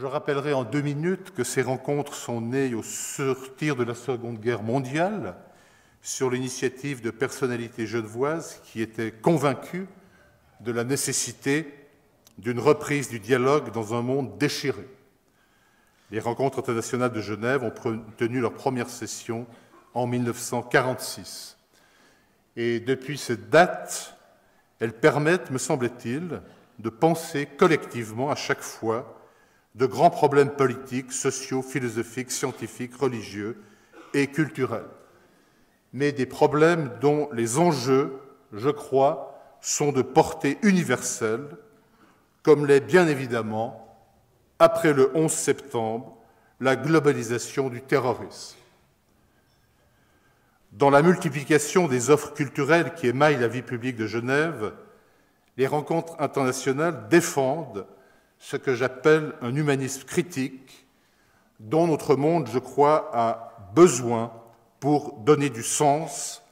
Je rappellerai en 2 minutes que ces rencontres sont nées au sortir de la Seconde Guerre mondiale, sur l'initiative de personnalités genevoises qui étaient convaincues de la nécessité d'une reprise du dialogue dans un monde déchiré. Les rencontres internationales de Genève ont tenu leur première session en 1946. Et depuis cette date, elles permettent, me semble-t-il, de penser collectivement à chaque fois de grands problèmes politiques, sociaux, philosophiques, scientifiques, religieux et culturels. Mais des problèmes dont les enjeux, je crois, sont de portée universelle, comme l'est bien évidemment, après le 11 septembre, la globalisation du terrorisme. Dans la multiplication des offres culturelles qui émaillent la vie publique de Genève, les rencontres internationales défendent ce que j'appelle un humanisme critique dont notre monde, je crois, a besoin pour donner du sens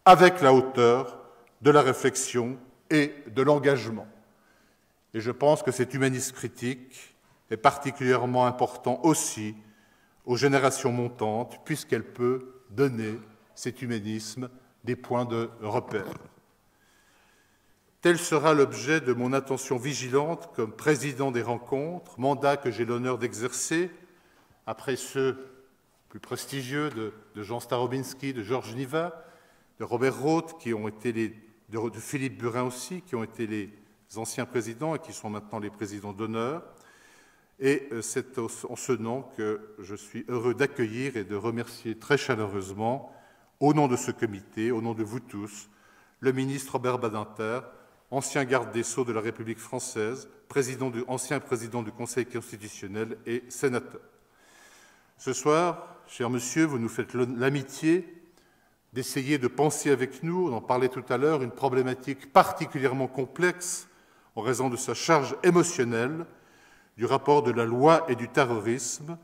avec la hauteur de la réflexion et de l'engagement. Et je pense que cet humanisme critique est particulièrement important aussi aux générations montantes, puisqu'elle peut donner, cet humanisme, des points de repère. Tel sera l'objet de mon attention vigilante comme président des rencontres, mandat que j'ai l'honneur d'exercer, après ceux plus prestigieux de Jean Starobinski, de Georges Niva, de Robert Roth, de Philippe Burin aussi, qui ont été les anciens présidents et qui sont maintenant les présidents d'honneur. Et c'est en ce nom que je suis heureux d'accueillir et de remercier très chaleureusement, au nom de ce comité, au nom de vous tous, le ministre Robert Badinter, ancien garde des Sceaux de la République française, ancien président du Conseil constitutionnel et sénateur. Ce soir, cher monsieur, vous nous faites l'amitié d'essayer de penser avec nous, on en parlait tout à l'heure, une problématique particulièrement complexe en raison de sa charge émotionnelle, du rapport de la loi et du terrorisme,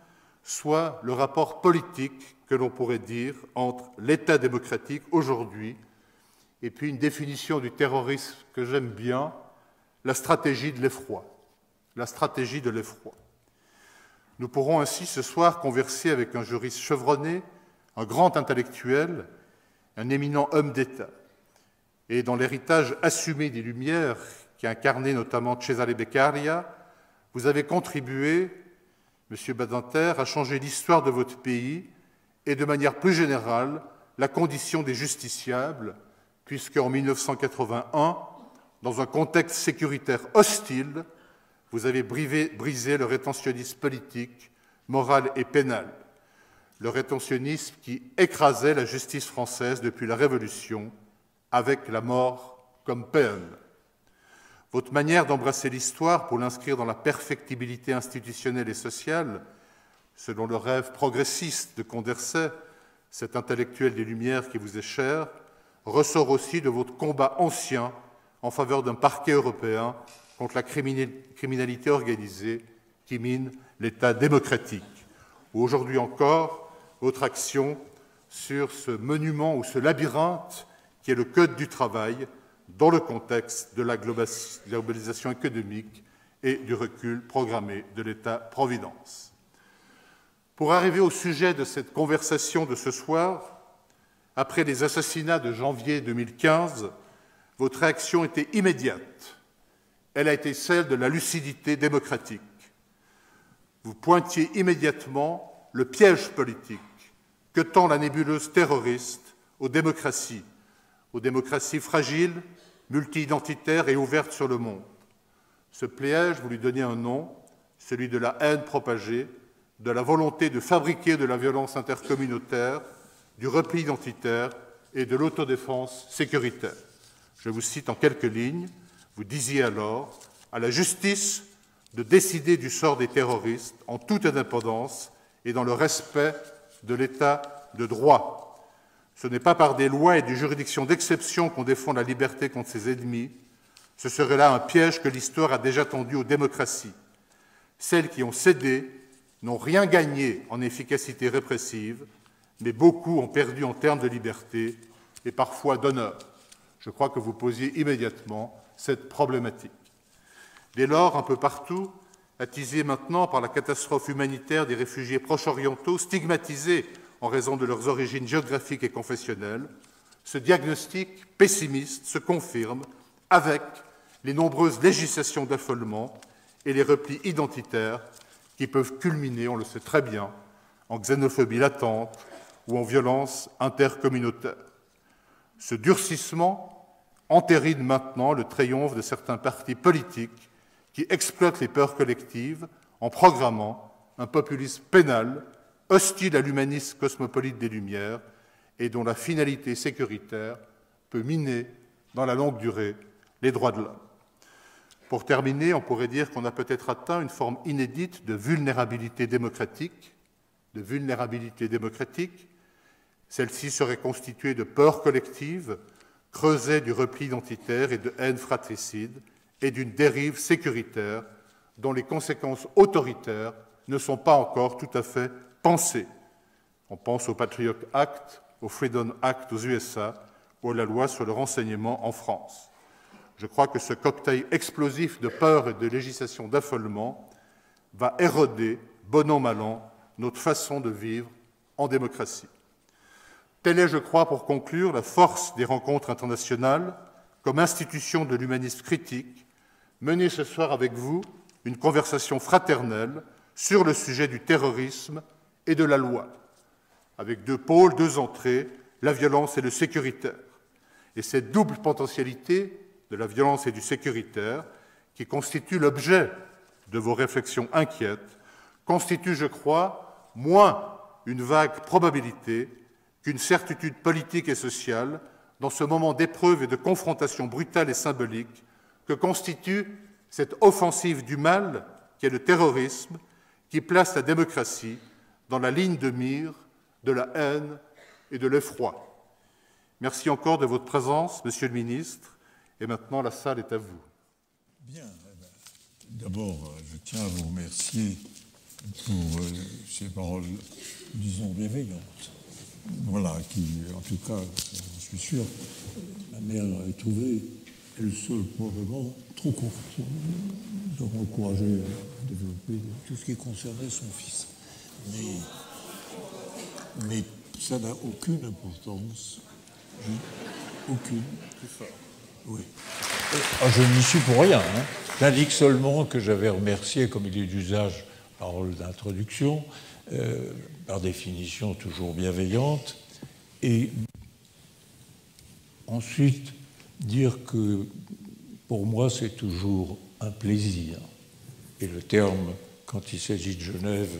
soit le rapport politique que l'on pourrait dire entre l'État démocratique aujourd'hui et puis une définition du terrorisme que j'aime bien, la stratégie de l'effroi. La stratégie de l'effroi. Nous pourrons ainsi ce soir converser avec un juriste chevronné, un grand intellectuel, un éminent homme d'État. Et dans l'héritage assumé des Lumières, qui incarnait notamment Cesare Beccaria, vous avez contribué, M. Badinter, à changer l'histoire de votre pays et, de manière plus générale, la condition des justiciables, puisqu'en 1981, dans un contexte sécuritaire hostile, vous avez brisé le rétentionnisme politique, moral et pénal, le rétentionnisme qui écrasait la justice française depuis la Révolution, avec la mort comme peine. Votre manière d'embrasser l'histoire pour l'inscrire dans la perfectibilité institutionnelle et sociale, selon le rêve progressiste de Condorcet, cet intellectuel des Lumières qui vous est cher, ressort aussi de votre combat ancien en faveur d'un parquet européen contre la criminalité organisée qui mine l'État démocratique. Aujourd'hui encore, votre action sur ce monument ou ce labyrinthe qui est le Code du travail dans le contexte de la globalisation économique et du recul programmé de l'État-providence. Pour arriver au sujet de cette conversation de ce soir, après les assassinats de janvier 2015, votre réaction était immédiate. Elle a été celle de la lucidité démocratique. Vous pointiez immédiatement le piège politique que tend la nébuleuse terroriste aux démocraties fragiles, multi-identitaires et ouvertes sur le monde. Ce piège, vous lui donnez un nom, celui de la haine propagée, de la volonté de fabriquer de la violence intercommunautaire, du repli identitaire et de l'autodéfense sécuritaire. Je vous cite en quelques lignes. Vous disiez alors à la justice de décider du sort des terroristes en toute indépendance et dans le respect de l'État de droit. Ce n'est pas par des lois et des juridictions d'exception qu'on défend la liberté contre ses ennemis. Ce serait là un piège que l'histoire a déjà tendu aux démocraties. Celles qui ont cédé n'ont rien gagné en efficacité répressive, mais beaucoup ont perdu en termes de liberté et parfois d'honneur. Je crois que vous posiez immédiatement cette problématique. Dès lors, un peu partout, attisés maintenant par la catastrophe humanitaire des réfugiés proche-orientaux, stigmatisés en raison de leurs origines géographiques et confessionnelles, ce diagnostic pessimiste se confirme avec les nombreuses législations d'affolement et les replis identitaires qui peuvent culminer, on le sait très bien, en xénophobie latente ou en violence intercommunautaire. Ce durcissement entérine maintenant le triomphe de certains partis politiques qui exploitent les peurs collectives en programmant un populisme pénal, hostile à l'humanisme cosmopolite des Lumières et dont la finalité sécuritaire peut miner, dans la longue durée, les droits de l'homme. Pour terminer, on pourrait dire qu'on a peut-être atteint une forme inédite de vulnérabilité démocratique. Celle-ci serait constituée de peurs collectives, creusée du repli identitaire et de haine fratricide, et d'une dérive sécuritaire dont les conséquences autoritaires ne sont pas encore tout à fait pensées. On pense au Patriot Act, au Freedom Act aux USA ou à la loi sur le renseignement en France. Je crois que ce cocktail explosif de peur et de législation d'affolement va éroder, bon an mal an, notre façon de vivre en démocratie. Telle est, je crois, pour conclure, la force des rencontres internationales comme institution de l'humanisme critique, mener ce soir avec vous une conversation fraternelle sur le sujet du terrorisme et de la loi, avec deux pôles, deux entrées, la violence et le sécuritaire. Et cette double potentialité de la violence et du sécuritaire, qui constitue l'objet de vos réflexions inquiètes, constitue, je crois, moins une vague probabilité qu'une certitude politique et sociale dans ce moment d'épreuve et de confrontation brutale et symbolique que constitue cette offensive du mal qu'est le terrorisme, qui place la démocratie dans la ligne de mire de la haine et de l'effroi. Merci encore de votre présence, Monsieur le Ministre, et maintenant la salle est à vous. Bien. D'abord, je tiens à vous remercier pour ces paroles, disons, bienveillantes. Voilà, qui, en tout cas, je suis sûr, ma mère a trouvé, elle seule probablement, trop courte, de m'encourager à développer tout ce qui concernait son fils. Mais ça n'a aucune importance. Aucune. Oui. Je n'y suis pour rien. Hein. J'indique seulement que j'avais remercié, comme il est d'usage, parole d'introduction, par définition toujours bienveillante, et ensuite dire que pour moi c'est toujours un plaisir, et le terme, quand il s'agit de Genève,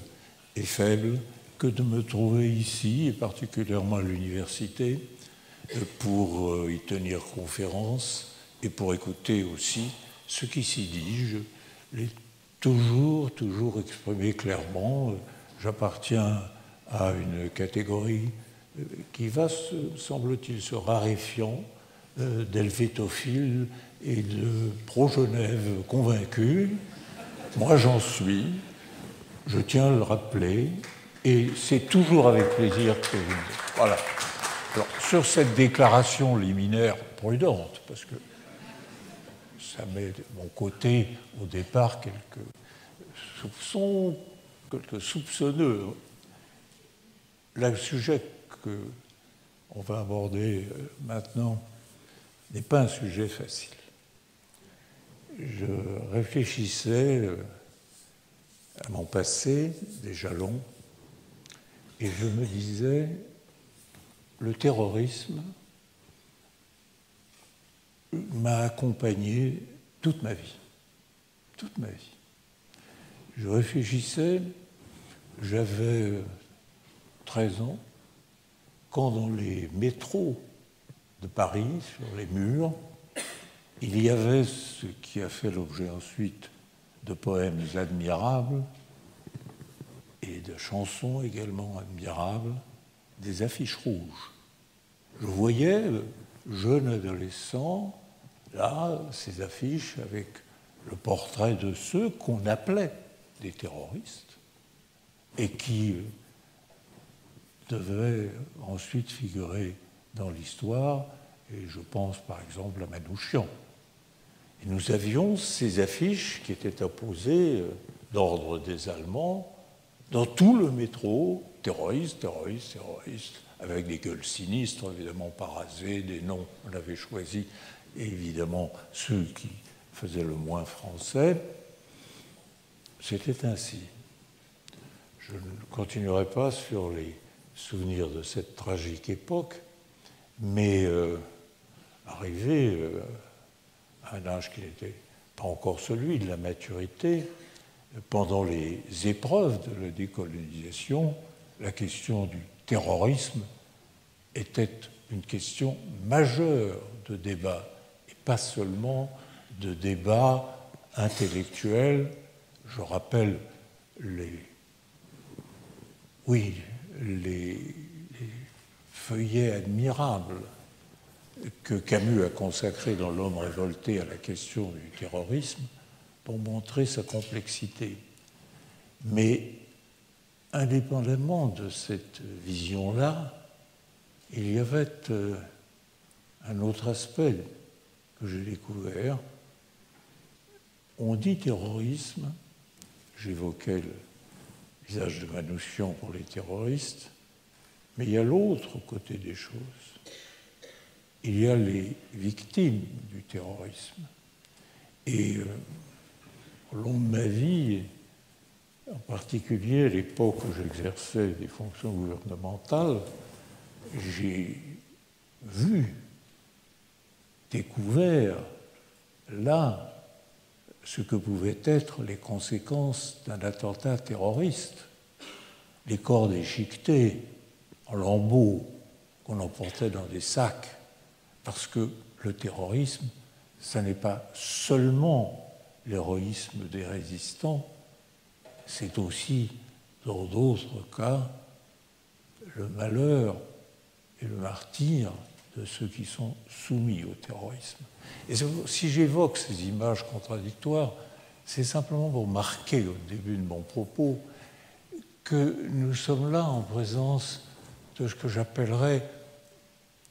est faible, que de me trouver ici, et particulièrement à l'université, pour y tenir conférence et pour écouter aussi ce qui s'y dit. Je l'ai toujours exprimé clairement. J'appartiens à une catégorie qui va, semble-t-il, se raréfiant d'helvétophiles et de pro-Genève convaincus. Moi, j'en suis. Je tiens à le rappeler. Et c'est toujours avec plaisir que je... Voilà. Alors, sur cette déclaration liminaire prudente, parce que ça met de mon côté, au départ, quelques soupçons, quelques soupçonneux. Le sujet qu'on va aborder maintenant n'est pas un sujet facile. Je réfléchissais à mon passé, déjà long, et je me disais, le terrorisme m'a accompagné toute ma vie. Toute ma vie. Je réfléchissais, j'avais 13 ans, quand dans les métros de Paris, sur les murs, il y avait ce qui a fait l'objet ensuite de poèmes admirables et de chansons également admirables, des affiches rouges. Je voyais, jeune adolescent, là, ces affiches avec le portrait de ceux qu'on appelait des terroristes et qui devaient ensuite figurer dans l'histoire, et je pense par exemple à Manouchian. Et nous avions ces affiches qui étaient apposées d'ordre des Allemands, dans tout le métro, terroristes, avec des gueules sinistres, évidemment pas rasées, des noms, on avait choisi, et évidemment ceux qui faisaient le moins français. C'était ainsi. Je ne continuerai pas sur les souvenirs de cette tragique époque, mais arrivé à un âge qui n'était pas encore celui de la maturité, pendant les épreuves de la décolonisation, la question du terrorisme était une question majeure de débat, et pas seulement de débat intellectuel. Je rappelle les feuillets admirables que Camus a consacrés dans L'Homme révolté à la question du terrorisme pour montrer sa complexité. Mais indépendamment de cette vision-là, il y avait un autre aspect que j'ai découvert. On dit terrorisme, j'évoquais le visage de Manouchian pour les terroristes, mais il y a l'autre côté des choses. Il y a les victimes du terrorisme. Et au long de ma vie, en particulier à l'époque où j'exerçais des fonctions gouvernementales, j'ai vu, découvert là ce que pouvaient être les conséquences d'un attentat terroriste. Les corps déchiquetés en lambeaux qu'on emportait dans des sacs, parce que le terrorisme, ça n'est pas seulement l'héroïsme des résistants, c'est aussi, dans d'autres cas, le malheur et le martyre de ceux qui sont soumis au terrorisme. Et si j'évoque ces images contradictoires, c'est simplement pour marquer au début de mon propos que nous sommes là en présence de ce que j'appellerais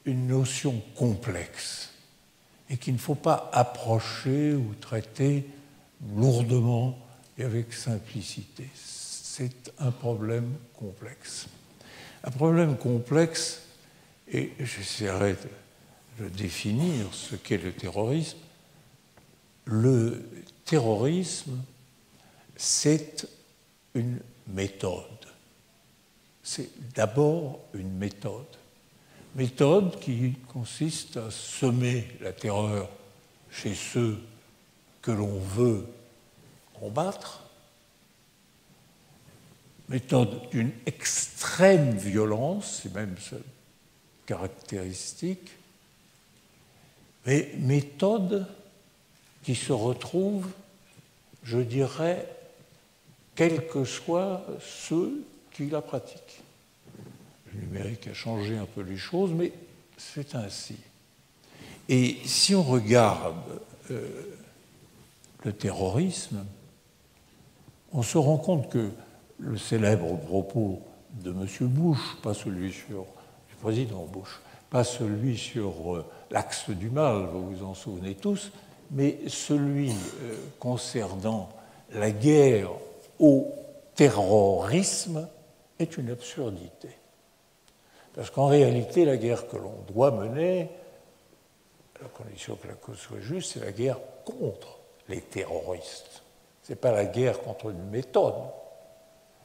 une notion complexe et qu'il ne faut pas approcher ou traiter lourdement et avec simplicité. C'est un problème complexe. Un problème complexe, et j'essaierai de définir ce qu'est le terrorisme. Le terrorisme, c'est une méthode. C'est d'abord une méthode. Méthode qui consiste à semer la terreur chez ceux que l'on veut combattre. Méthode d'une extrême violence, c'est même sa caractéristique, mais méthode qui se retrouve, je dirais, quels que soient ceux qui la pratiquent. Le numérique a changé un peu les choses, mais c'est ainsi. Et si on regarde le terrorisme, on se rend compte que le célèbre propos de M. Bush, pas celui du président Bush, pas celui sur l'axe du mal, vous vous en souvenez tous, mais celui concernant la guerre au terrorisme est une absurdité. Parce qu'en réalité, la guerre que l'on doit mener, à la condition que la cause soit juste, c'est la guerre contre les terroristes. Ce n'est pas la guerre contre une méthode.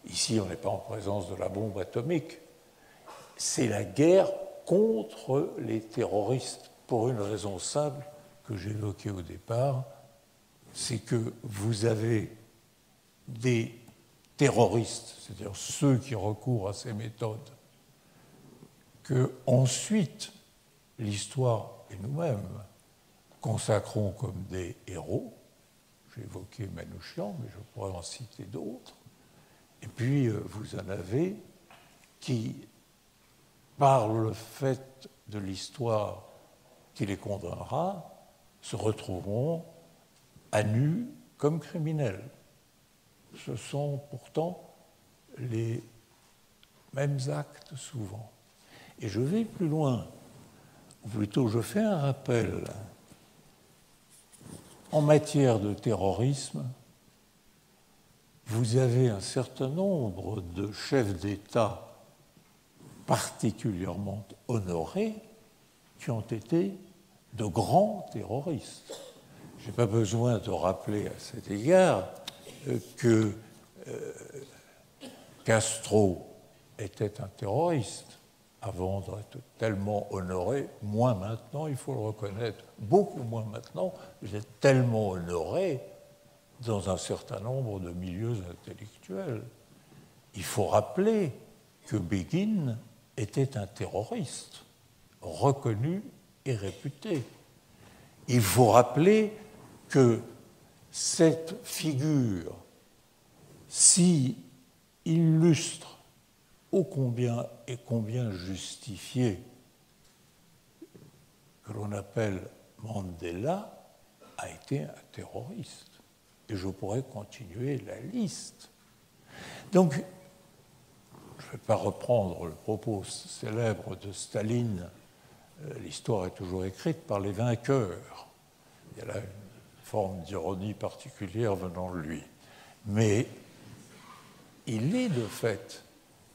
Ici, on n'est pas en présence de la bombe atomique. C'est la guerre contre les terroristes, pour une raison simple que j'évoquais au départ, c'est que vous avez des terroristes, c'est-à-dire ceux qui recourent à ces méthodes, que ensuite l'histoire et nous-mêmes consacrons comme des héros. J'ai évoqué Manouchian, mais je pourrais en citer d'autres. Et puis vous en avez qui, par le fait de l'histoire qui les condamnera, se retrouveront à nu comme criminels. Ce sont pourtant les mêmes actes souvent. Et je vais plus loin, ou plutôt je fais un rappel. En matière de terrorisme, vous avez un certain nombre de chefs d'État particulièrement honorés qui ont été de grands terroristes. Je n'ai pas besoin de rappeler à cet égard que Castro était un terroriste avant d'être tellement honoré, moins maintenant, il faut le reconnaître, beaucoup moins maintenant, il est tellement honoré dans un certain nombre de milieux intellectuels. Il faut rappeler que Begin était un terroriste reconnu et réputé. Il faut rappeler que cette figure si illustre, ô combien et combien justifiée, que l'on appelle Mandela, a été un terroriste. Et je pourrais continuer la liste. Donc, je ne vais pas reprendre le propos célèbre de Staline, l'histoire est toujours écrite par les vainqueurs. Il y a là une forme d'ironie particulière venant de lui. Mais il est de fait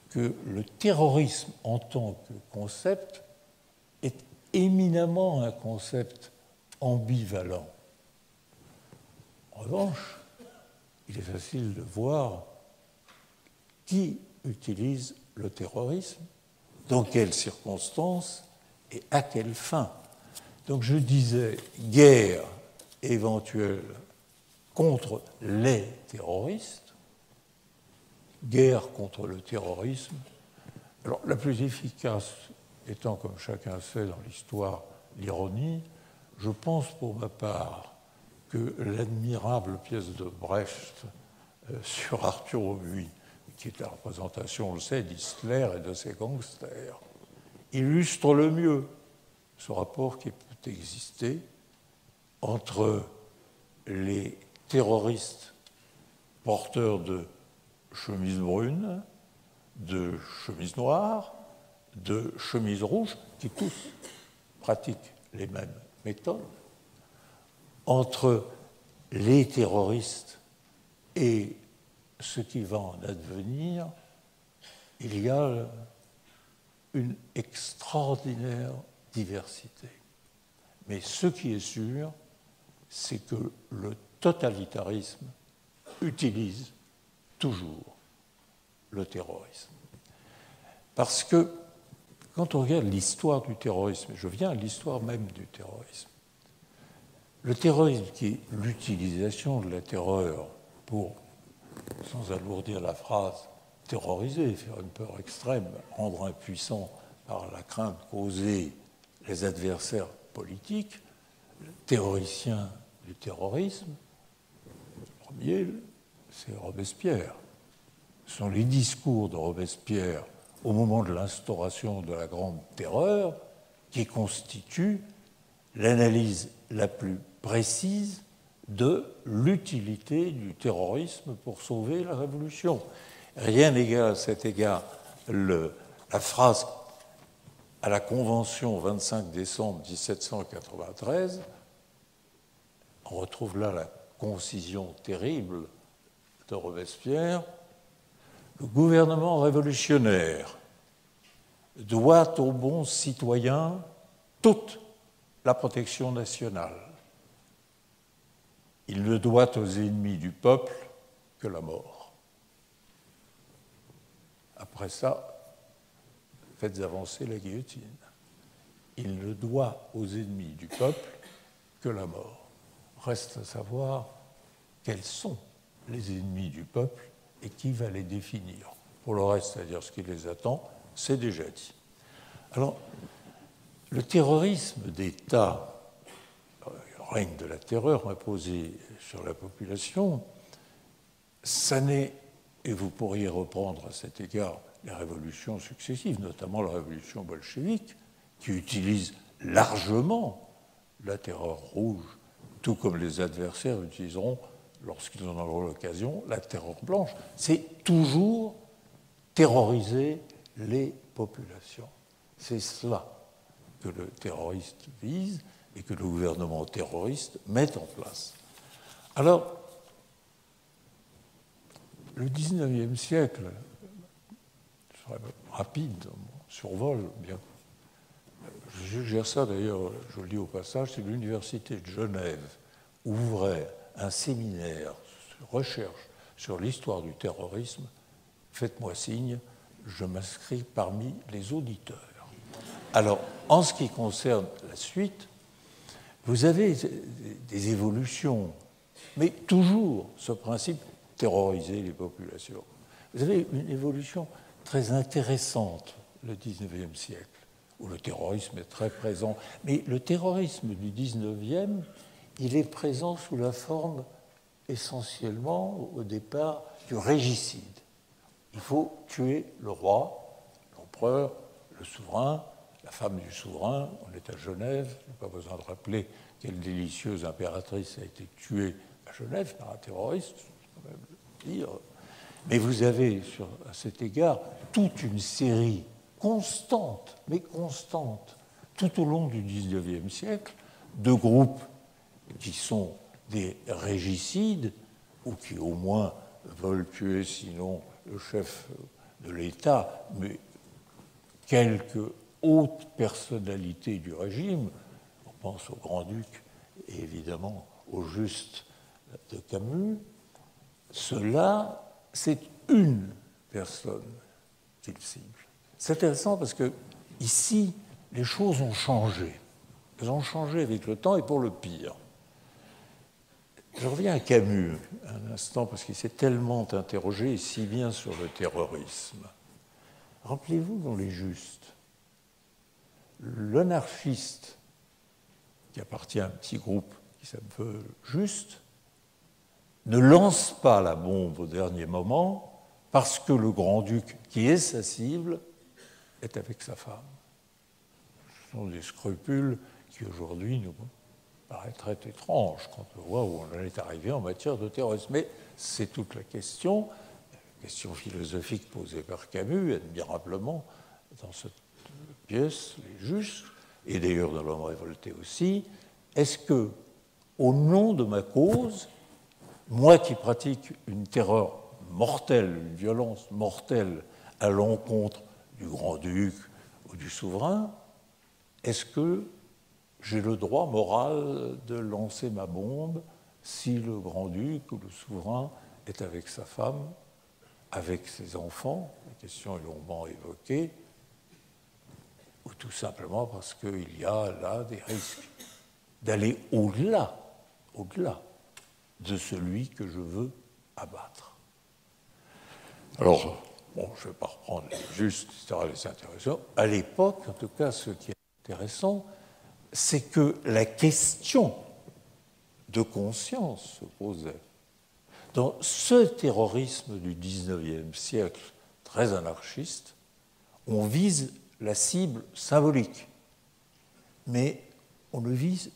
que le terrorisme en tant que concept est éminemment un concept ambivalent. En revanche, il est facile de voir qui utilise le terrorisme, dans quelles circonstances et à quelle fin. Donc je disais guerre éventuelle contre les terroristes, guerre contre le terrorisme. Alors la plus efficace étant, comme chacun sait dans l'histoire, l'ironie, je pense pour ma part que l'admirable pièce de Brecht sur Arthur Aubuis, qui est la représentation, on le sait, d'Hitler et de ses gangsters, illustre le mieux ce rapport qui peut exister entre les terroristes porteurs de chemises brunes, de chemises noires, de chemises rouges, qui tous pratiquent les mêmes méthodes, entre les terroristes et ce qui va en advenir, il y a une extraordinaire diversité. Mais ce qui est sûr, c'est que le totalitarisme utilise toujours le terrorisme. Parce que quand on regarde l'histoire du terrorisme, je viens à l'histoire même du terrorisme, le terrorisme qui est l'utilisation de la terreur pour, sans alourdir la phrase, terroriser, faire une peur extrême, rendre impuissant par la crainte causée les adversaires politiques, le théoricien du terrorisme, le premier, c'est Robespierre. Ce sont les discours de Robespierre au moment de l'instauration de la Grande Terreur qui constituent l'analyse la plus précise de l'utilité du terrorisme pour sauver la Révolution. Rien n'égale à cet égard la phrase à la Convention 25 décembre 1793. On retrouve là la concision terrible de Robespierre. Le gouvernement révolutionnaire doit aux bons citoyens toute la protection nationale. Il ne doit aux ennemis du peuple que la mort. Après ça, faites avancer la guillotine. Il ne doit aux ennemis du peuple que la mort. Reste à savoir quels sont les ennemis du peuple et qui va les définir. Pour le reste, c'est-à-dire ce qui les attend, c'est déjà dit. Alors, le terrorisme d'État, le règne de la terreur imposé sur la population, ça n'est, et vous pourriez reprendre à cet égard les révolutions successives, notamment la révolution bolchevique, qui utilise largement la terreur rouge, tout comme les adversaires utiliseront, lorsqu'ils en auront l'occasion, la terreur blanche. C'est toujours terroriser les populations. C'est cela que le terroriste vise et que le gouvernement terroriste met en place. Alors, le XIXe siècle, je serai rapide, survol, bien. Je suggère ça d'ailleurs, je le dis au passage, c'est l'Université de Genève ouvrait un séminaire de recherche sur l'histoire du terrorisme. Faites-moi signe, je m'inscris parmi les auditeurs. Alors, en ce qui concerne la suite, vous avez des évolutions, mais toujours ce principe, terroriser les populations. Vous avez une évolution très intéressante, le XIXe siècle, où le terrorisme est très présent. Mais le terrorisme du XIXe, il est présent sous la forme essentiellement, au départ, du régicide. Il faut tuer le roi, l'empereur, le souverain, la femme du souverain. On est à Genève, je n'ai pas besoin de rappeler quelle délicieuse impératrice a été tuée à Genève par un terroriste, c'est quand même le dire. Mais vous avez, à cet égard, toute une série constante, mais constante, tout au long du XIXe siècle, de groupes qui sont des régicides, ou qui au moins veulent tuer, sinon le chef de l'État, mais quelques hautes personnalités du régime, on pense au grand-duc et évidemment au Juste de Camus, cela, c'est une personne qu'il cible. C'est intéressant parce que ici, les choses ont changé. Elles ont changé avec le temps et pour le pire. Je reviens à Camus un instant parce qu'il s'est tellement interrogé, si bien sur le terrorisme. Rappelez-vous dans Les Justes, l'anarchiste qui appartient à un petit groupe qui s'appelle Juste ne lance pas la bombe au dernier moment parce que le grand-duc, qui est sa cible, est avec sa femme. Ce sont des scrupules qui aujourd'hui nous paraîtraient étranges quand on voit où on en est arrivé en matière de terrorisme. Mais c'est toute la question philosophique posée par Camus, admirablement, dans cette pièce, Les Justes, et d'ailleurs dans L'Homme révolté aussi. Est-ce que, au nom de ma cause, moi qui pratique une terreur mortelle, une violence mortelle à l'encontre du grand-duc ou du souverain, est-ce que j'ai le droit moral de lancer ma bombe si le grand-duc ou le souverain est avec sa femme, avec ses enfants, la question est longuement évoquée, ou tout simplement parce qu'il y a là des risques d'aller au-delà de celui que je veux abattre. Alors, bon, je ne vais pas reprendre les Justes, etc., c'est intéressant. À l'époque, en tout cas, ce qui est intéressant, c'est que la question de conscience se posait. Dans ce terrorisme du XIXe siècle, très anarchiste, on vise la cible symbolique, mais on ne vise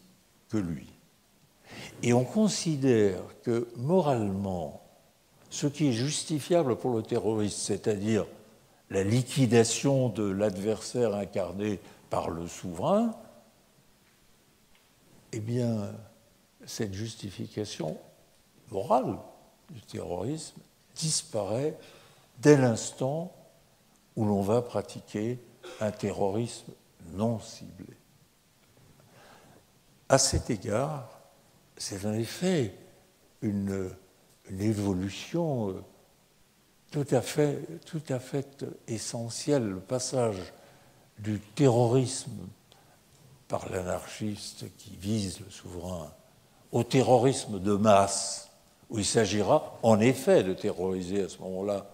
que lui. Et on considère que moralement, ce qui est justifiable pour le terroriste, c'est-à-dire la liquidation de l'adversaire incarné par le souverain, eh bien, cette justification morale du terrorisme disparaît dès l'instant où l'on va pratiquer un terrorisme non ciblé. À cet égard, c'est en effet une évolution tout à fait essentielle, le passage du terrorisme par l'anarchiste qui vise le souverain au terrorisme de masse, où il s'agira en effet de terroriser à ce moment-là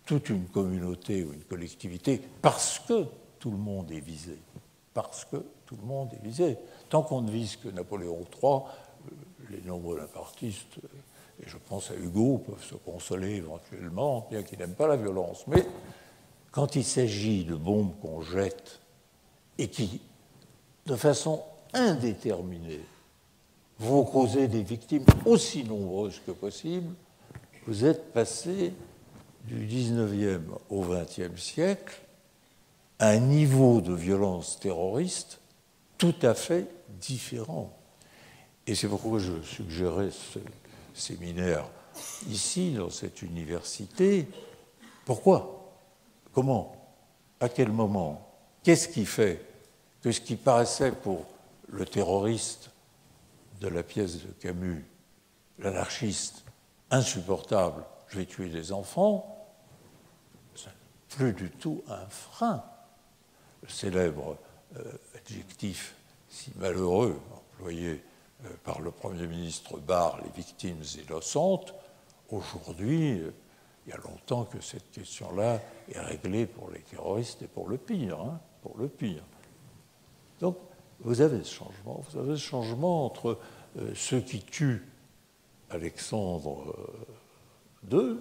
toute une communauté ou une collectivité parce que tout le monde est visé. Parce que tout le monde est visé. Tant qu'on ne vise que Napoléon III, les nombreux bonapartistes, et je pense à Hugo, peuvent se consoler éventuellement, bien qu'ils n'aiment pas la violence. Mais quand il s'agit de bombes qu'on jette et qui, de façon indéterminée, vont causer des victimes aussi nombreuses que possible, vous êtes passé du XIXe au XXe siècle à un niveau de violence terroriste tout à fait différent. Et c'est pourquoi je suggérais ce séminaire ici, dans cette université. Pourquoi? Comment? À quel moment? Qu'est-ce qui fait que ce qui paraissait pour le terroriste de la pièce de Camus, l'anarchiste, insupportable, je vais tuer des enfants, c'est plus du tout un frein. Le célèbre adjectif si malheureux employé par le Premier ministre Barre, les victimes innocentes, aujourd'hui, il y a longtemps que cette question-là est réglée pour les terroristes et pour le pire. Hein, pour le pire. Donc, vous avez ce changement entre ceux qui tuent Alexandre II,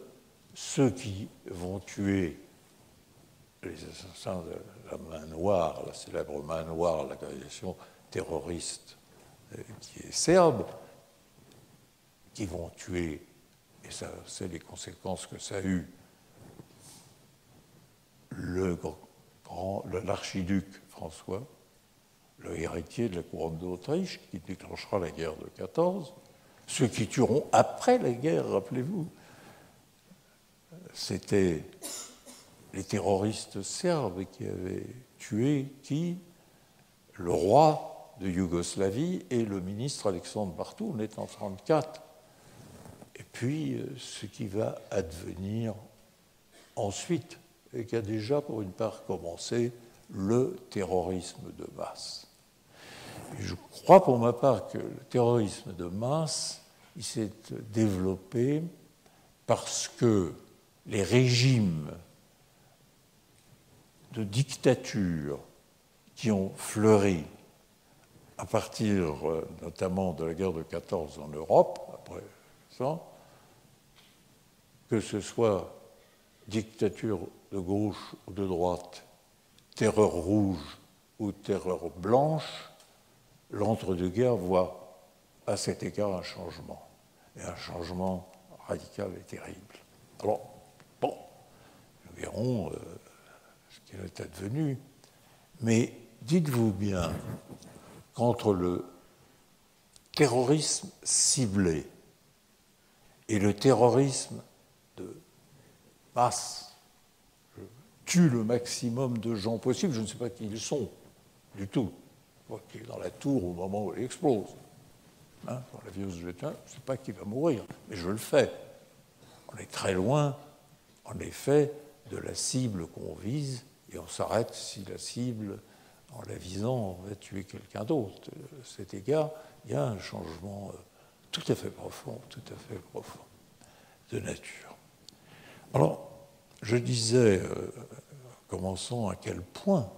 ceux qui vont tuer les assassins de la main noire, la célèbre main noire, l'organisation terroriste qui est serbe, qui vont tuer, et ça, c'est les conséquences que ça a eu, l'archiduc François, le héritier de la couronne d'Autriche, qui déclenchera la guerre de 14. Ceux qui tueront après la guerre, rappelez-vous, c'était les terroristes serbes qui avaient tué qui? Le roi de Yougoslavie et le ministre Alexandre Bartou, on est en 1934. Et puis, ce qui va advenir ensuite, et qui a déjà pour une part commencé, le terrorisme de masse. Et je crois pour ma part que le terrorisme de masse, il s'est développé parce que les régimes de dictature qui ont fleuri à partir notamment de la guerre de 14 en Europe, après ça, que ce soit dictature de gauche ou de droite, terreur rouge ou terreur blanche, l'entre-deux-guerres voit à cet égard un changement, et un changement radical et terrible. Alors, bon, nous verrons ce qu'il est advenu, mais dites-vous bien qu'entre le terrorisme ciblé et le terrorisme de masse, je tue le maximum de gens possible, je ne sais pas qui ils sont du tout, moi qui est dans la tour au moment où elle explose. Hein, pour la virus végétale, je ne sais pas qui va mourir, mais je le fais. On est très loin, en effet, de la cible qu'on vise, et on s'arrête si la cible, en la visant, on va tuer quelqu'un d'autre. À cet égard, il y a un changement tout à fait profond de nature. Alors, je disais, commençons à quel point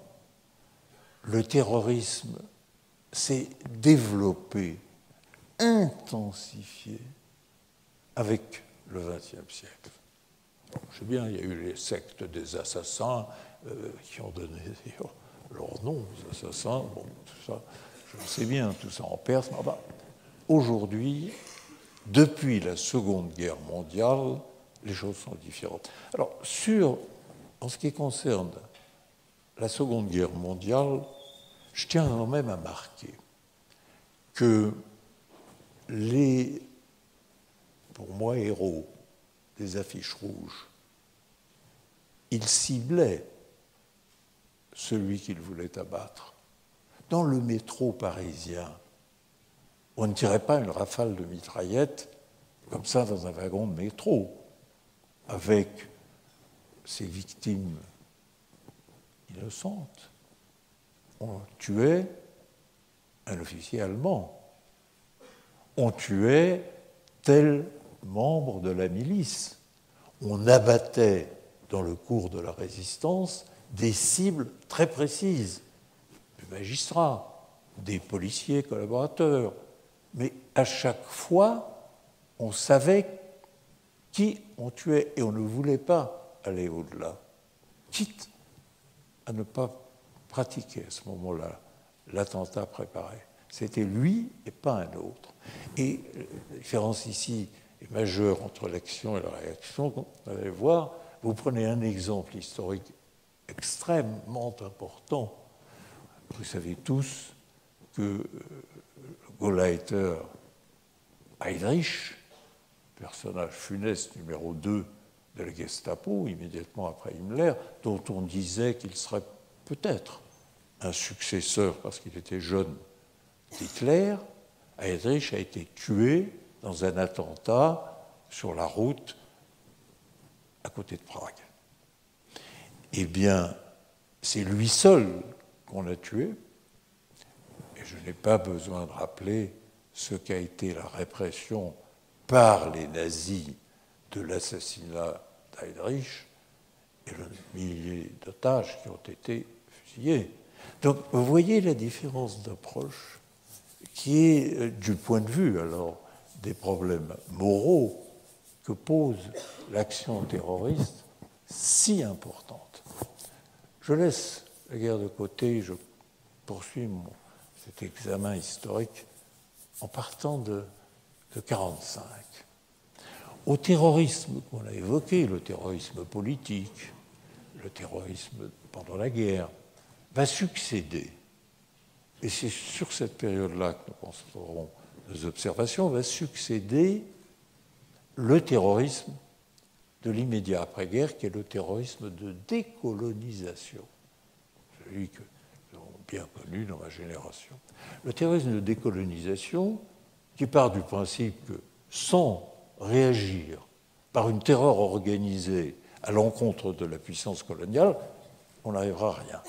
le terrorisme s'est développé, intensifié avec le XXe siècle. Bon, je sais bien, il y a eu les sectes des assassins qui ont donné leur nom aux assassins. Bon, tout ça, je le sais bien, tout ça en Perse. Mais enfin, aujourd'hui, depuis la Seconde Guerre mondiale, les choses sont différentes. Alors, en ce qui concerne la Seconde Guerre mondiale, je tiens quand même à marquer que les, pour moi, héros des affiches rouges, ils ciblaient celui qu'ils voulaient abattre. Dans le métro parisien, on ne tirait pas une rafale de mitraillettes comme ça dans un wagon de métro, avec ces victimes innocentes. On tuait un officier allemand. On tuait tel membre de la milice. On abattait, dans le cours de la résistance, des cibles très précises, des magistrats, des policiers collaborateurs. Mais à chaque fois, on savait qui on tuait et on ne voulait pas aller au-delà, quitte à ne pas pratiquer à ce moment-là l'attentat préparé. C'était lui et pas un autre. Et la différence ici est majeure entre l'action et la réaction. Vous allez voir, vous prenez un exemple historique extrêmement important. Vous savez tous que le Gauleiter Heydrich, personnage funeste numéro 2 de la Gestapo, immédiatement après Himmler, dont on disait qu'il serait peut-être un successeur, parce qu'il était jeune, d'Hitler. Heydrich a été tué dans un attentat sur la route à côté de Prague. Eh bien, c'est lui seul qu'on a tué, et je n'ai pas besoin de rappeler ce qu'a été la répression par les nazis de l'assassinat d'Heydrich et le millier d'otages qui ont été fusillés. Donc, vous voyez la différence d'approche qui est, du point de vue, alors, des problèmes moraux que pose l'action terroriste, si importante. Je laisse la guerre de côté, je poursuis cet examen historique en partant de 1945. Au terrorisme qu'on a évoqué, le terrorisme politique, le terrorisme pendant la guerre, va succéder, et c'est sur cette période-là que nous concentrerons nos observations, va succéder le terrorisme de l'immédiat après-guerre, qui est le terrorisme de décolonisation, celui que nous avons bien connu dans ma génération. Le terrorisme de décolonisation, qui part du principe que sans réagir par une terreur organisée à l'encontre de la puissance coloniale, on n'arrivera à rien.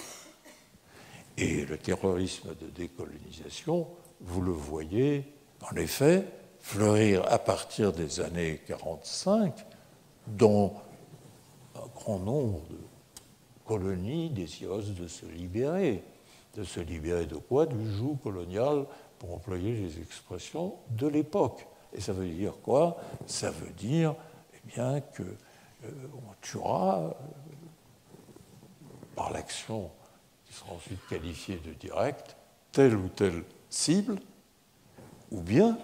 Et le terrorisme de décolonisation, vous le voyez, en effet, fleurir à partir des années 1945 dans un grand nombre de colonies désireuses de se libérer. De se libérer de quoi? Du joug colonial, pour employer les expressions de l'époque. Et ça veut dire quoi? Ça veut dire bien qu'on tuera par l'action qui sera ensuite qualifiée de directe telle ou telle cible, ou bien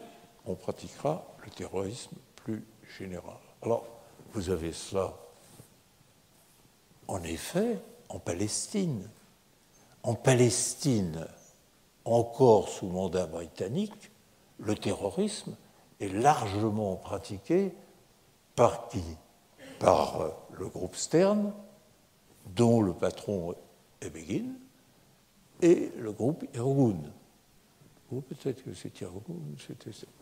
on pratiquera le terrorisme plus général. Alors, vous avez cela, en effet, en Palestine. En Palestine, encore sous mandat britannique, le terrorisme est largement pratiqué par qui? Par le groupe Stern, dont le patron est Begin, et le groupe Irgun. Ou peut-être que c'est Irgun, je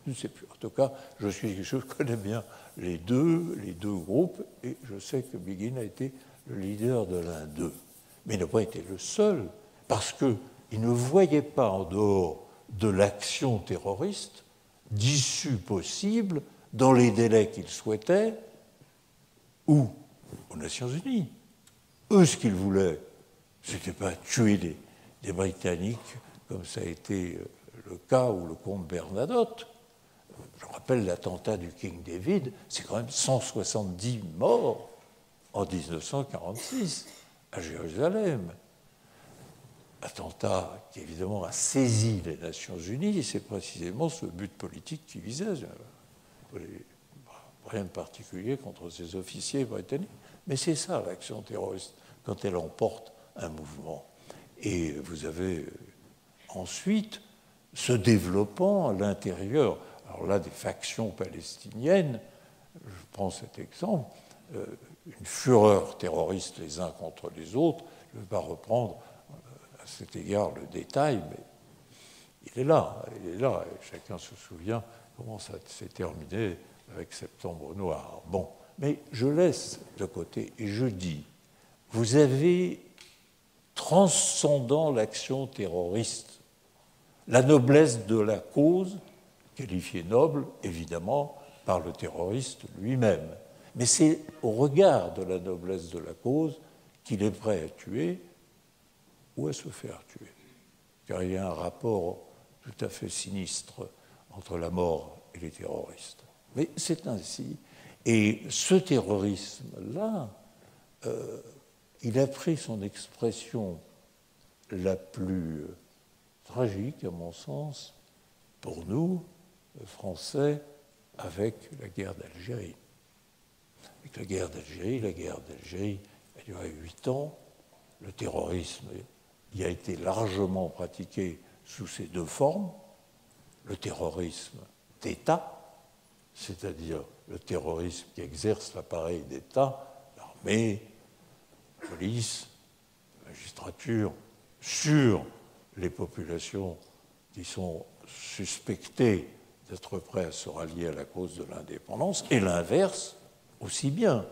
ne sais plus. En tout cas, je connais bien les deux groupes, et je sais que Begin a été le leader de l'un d'eux. Mais il n'a pas été le seul, parce qu'il ne voyait pas en dehors de l'action terroriste d'issue possible dans les délais qu'il souhaitait, ou aux Nations Unies. Eux, ce qu'ils voulaient, ce n'était pas tuer des Britanniques, comme ça a été le cas, ou le comte Bernadotte. Je rappelle l'attentat du King David, c'est quand même 170 morts en 1946 à Jérusalem. Attentat qui, évidemment, a saisi les Nations Unies, et c'est précisément ce but politique qui visait. Rien de particulier contre ces officiers britanniques, mais c'est ça l'action terroriste, quand elle emporte un mouvement. Et vous avez ensuite se développant à l'intérieur, alors là, des factions palestiniennes, je prends cet exemple, une fureur terroriste les uns contre les autres. Je ne vais pas reprendre à cet égard le détail, mais il est là, et chacun se souvient comment ça s'est terminé avec Septembre Noir. Bon, mais je laisse de côté et je dis, vous avez, transcendant l'action terroriste, la noblesse de la cause, qualifiée noble, évidemment, par le terroriste lui-même. Mais c'est au regard de la noblesse de la cause qu'il est prêt à tuer ou à se faire tuer. Car il y a un rapport tout à fait sinistre entre la mort et les terroristes. Mais c'est ainsi. Et ce terrorisme-là, il a pris son expression la plus tragique, à mon sens, pour nous, Français, avec la guerre d'Algérie. Avec la guerre d'Algérie a duré 8 ans. Le terrorisme y a été largement pratiqué sous ces deux formes. Le terrorisme d'État, c'est-à-dire le terrorisme qu'exerce l'appareil d'État, l'armée, la police, la magistrature, sur les populations qui sont suspectées d'être prêtes à se rallier à la cause de l'indépendance, et l'inverse aussi bien,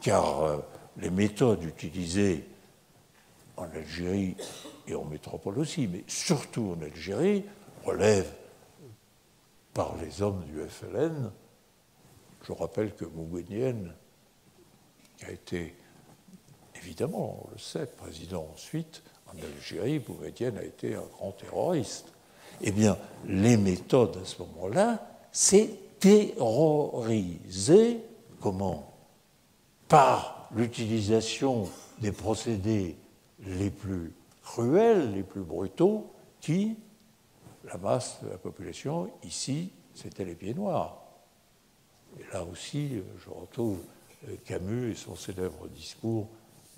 car les méthodes utilisées en Algérie et en métropole aussi, mais surtout en Algérie, relèvent par les hommes du FLN. Je rappelle que Mouguenienne, qui a été, évidemment, on le sait, président ensuite, en Algérie, Mouguenienne a été un grand terroriste. Eh bien, les méthodes à ce moment-là, c'est terroriser, comment ? Par l'utilisation des procédés les plus cruels, les plus brutaux, qui, la masse de la population, ici, c'était les pieds noirs. Et là aussi, je retrouve Camus et son célèbre discours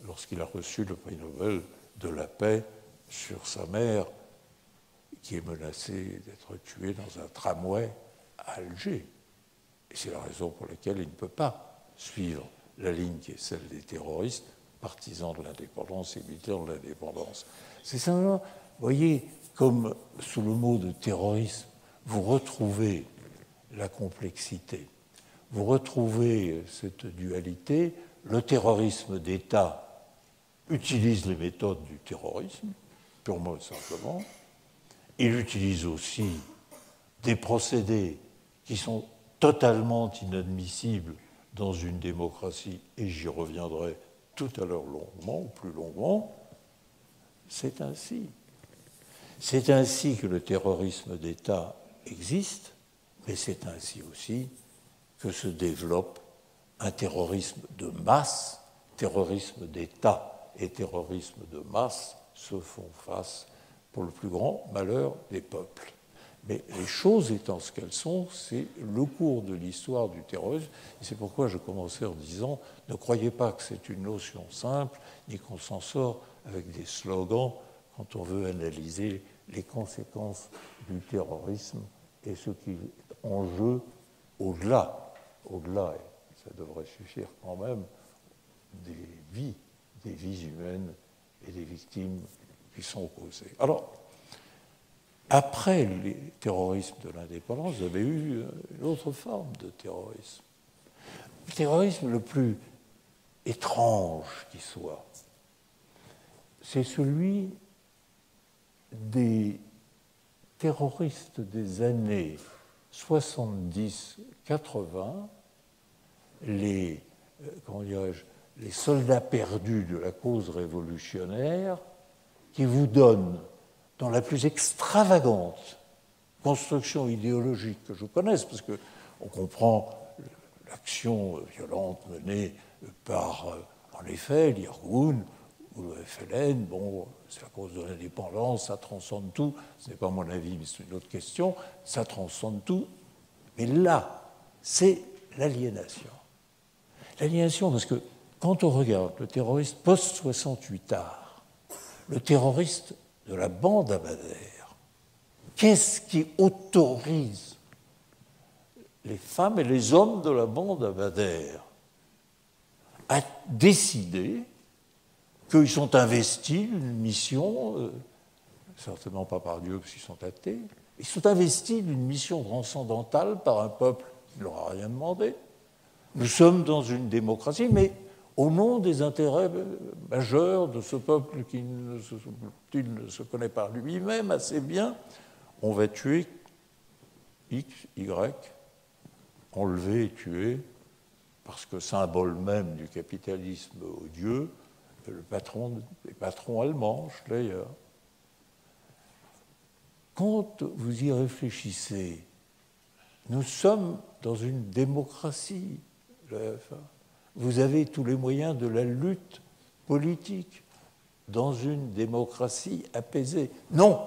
lorsqu'il a reçu le prix Nobel de la paix sur sa mère, qui est menacée d'être tuée dans un tramway à Alger. Et c'est la raison pour laquelle il ne peut pas suivre la ligne qui est celle des terroristes, partisans de l'indépendance et militants de l'indépendance. C'est simplement, vous voyez, comme sous le mot de terrorisme, vous retrouvez la complexité, vous retrouvez cette dualité. Le terrorisme d'État utilise les méthodes du terrorisme, purement et simplement. Il utilise aussi des procédés qui sont totalement inadmissibles dans une démocratie, et j'y reviendrai tout à l'heure longuement, ou plus longuement. C'est ainsi. C'est ainsi que le terrorisme d'État existe, mais c'est ainsi aussi que se développe un terrorisme de masse. Terrorisme d'État et terrorisme de masse se font face pour le plus grand malheur des peuples. Mais les choses étant ce qu'elles sont, c'est le cours de l'histoire du terrorisme. Et c'est pourquoi je commençais en disant, ne croyez pas que c'est une notion simple, ni qu'on s'en sort avec des slogans quand on veut analyser les conséquences du terrorisme et ce qui est en jeu au-delà, et ça devrait suffire quand même, des vies humaines et des victimes qui sont causées. Alors, après les terrorismes de l'indépendance, vous avez eu une autre forme de terrorisme. Le terrorisme le plus étrange qui soit, c'est celui des terroristes des années 70-80, les soldats perdus de la cause révolutionnaire, qui vous donnent, dans la plus extravagante construction idéologique que je connaisse, parce qu'on comprend l'action violente menée par, en effet, l'Irgun ou le FLN, bon, c'est la cause de l'indépendance, ça transcende tout, ce n'est pas mon avis, mais c'est une autre question, ça transcende tout, mais là, c'est l'aliénation. L'aliénation, parce que quand on regarde le terroriste post-68 art, le terroriste de la bande à Bader, qu'est-ce qui autorise les femmes et les hommes de la bande à Bader à décider qu'ils sont investis d'une mission, certainement pas par Dieu parce qu'ils sont athées, ils sont investis d'une mission transcendantale par un peuple qui ne leur a rien demandé. Nous sommes dans une démocratie, mais au nom des intérêts majeurs de ce peuple qui ne se connaît pas lui-même assez bien, on va tuer X, Y, enlever et tuer, parce que symbole même du capitalisme odieux, les patrons allemands, Schleyer. Quand vous y réfléchissez, nous sommes dans une démocratie, vous avez tous les moyens de la lutte politique dans une démocratie apaisée. Non,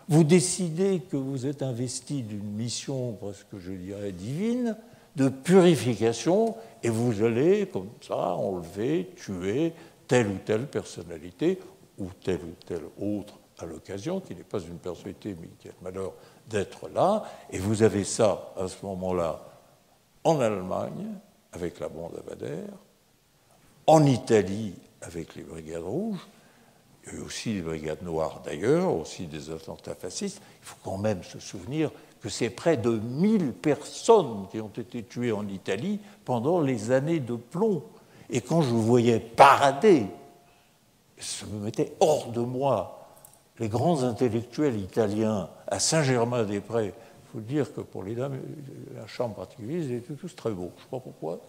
vous décidez que vous êtes investi d'une mission, presque je dirais divine, de purification, et vous allez, comme ça, enlever, tuer telle ou telle personnalité, ou telle autre à l'occasion, qui n'est pas une personnalité, mais qui a le malheur d'être là, et vous avez ça, à ce moment-là, en Allemagne avec la bande Abadère, en Italie avec les Brigades Rouges, et aussi les Brigades Noires d'ailleurs, aussi des attentats fascistes. Il faut quand même se souvenir que c'est près de 1000 personnes qui ont été tuées en Italie pendant les années de plomb. Et quand je voyais parader, ça me mettait hors de moi, les grands intellectuels italiens à Saint-Germain-des-Prés. Il faut dire que pour les dames, un charme particulier, ils étaient tous très beaux. Je ne sais pas pourquoi.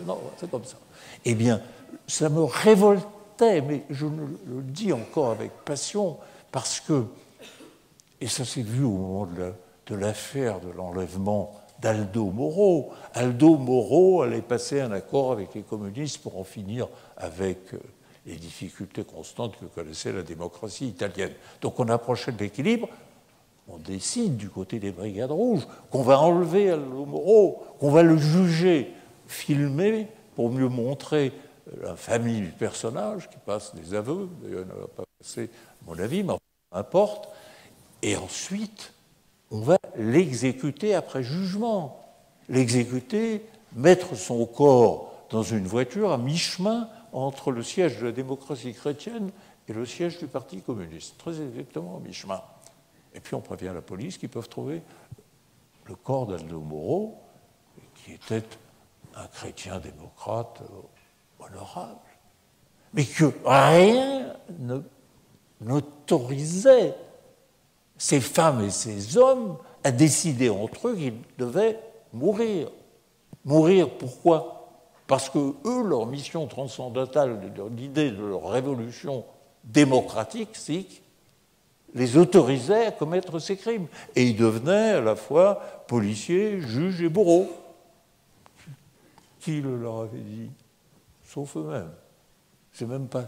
Non, c'est comme ça. Eh bien, ça me révoltait, mais je le dis encore avec passion, parce que, et ça s'est vu au moment de l'affaire de l'enlèvement d'Aldo Moro. Aldo Moro allait passer un accord avec les communistes pour en finir avec les difficultés constantes que connaissait la démocratie italienne. Donc on approchait de l'équilibre, on décide du côté des Brigades Rouges qu'on va enlever Aldo Moro, qu'on va le juger, filmer pour mieux montrer l'infamie du personnage qui passe des aveux, d'ailleurs il ne va pas passer à mon avis, mais peu importe, et ensuite on va l'exécuter après jugement. L'exécuter, mettre son corps dans une voiture à mi-chemin entre le siège de la démocratie chrétienne et le siège du Parti communiste. Très exactement à mi-chemin. Et puis on prévient la police qu'ils peuvent trouver le corps d'Aldo Moro, qui était un chrétien démocrate honorable, mais que rien n'autorisait ces femmes et ces hommes à décider entre eux qu'ils devaient mourir. Mourir pourquoi? Parce que eux, leur mission transcendantale, l'idée de leur révolution démocratique, sikh, les autorisait à commettre ces crimes. Et ils devenaient à la fois policiers, juges et bourreaux. Qui le leur avait dit? Sauf eux-mêmes. C'est même pas,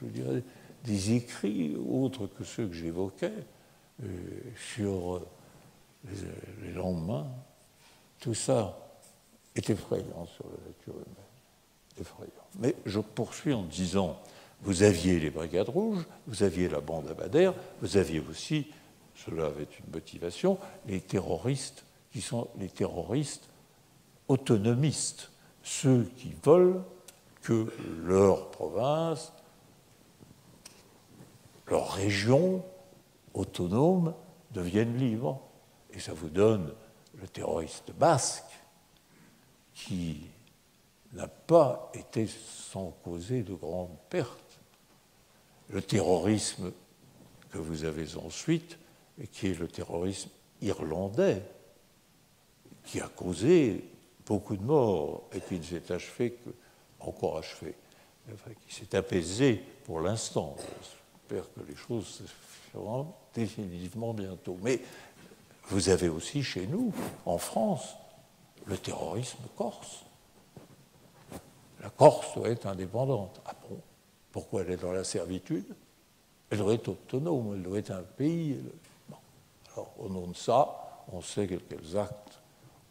je dirais, des écrits autres que ceux que j'évoquais sur les lendemains. Tout ça est effrayant sur la nature humaine. Effrayant. Mais je poursuis en disant, vous aviez les Brigades Rouges, vous aviez la bande Abadère, vous aviez aussi, cela avait une motivation, les terroristes qui sont les terroristes autonomistes, ceux qui veulent que leur province, leur région autonome deviennent libres. Et ça vous donne le terroriste basque qui n'a pas été sans causer de grandes pertes. Le terrorisme que vous avez ensuite, et qui est le terrorisme irlandais, qui a causé beaucoup de morts et qui ne s'est achevé encore achevé, enfin, qui s'est apaisé pour l'instant. J'espère que les choses se feront définitivement bientôt. Mais vous avez aussi chez nous, en France, le terrorisme corse. La Corse doit être indépendante. Ah bon? Pourquoi elle est dans la servitude? Elle doit être autonome, elle doit être un pays. Bon. Alors, au nom de ça, on sait quels actes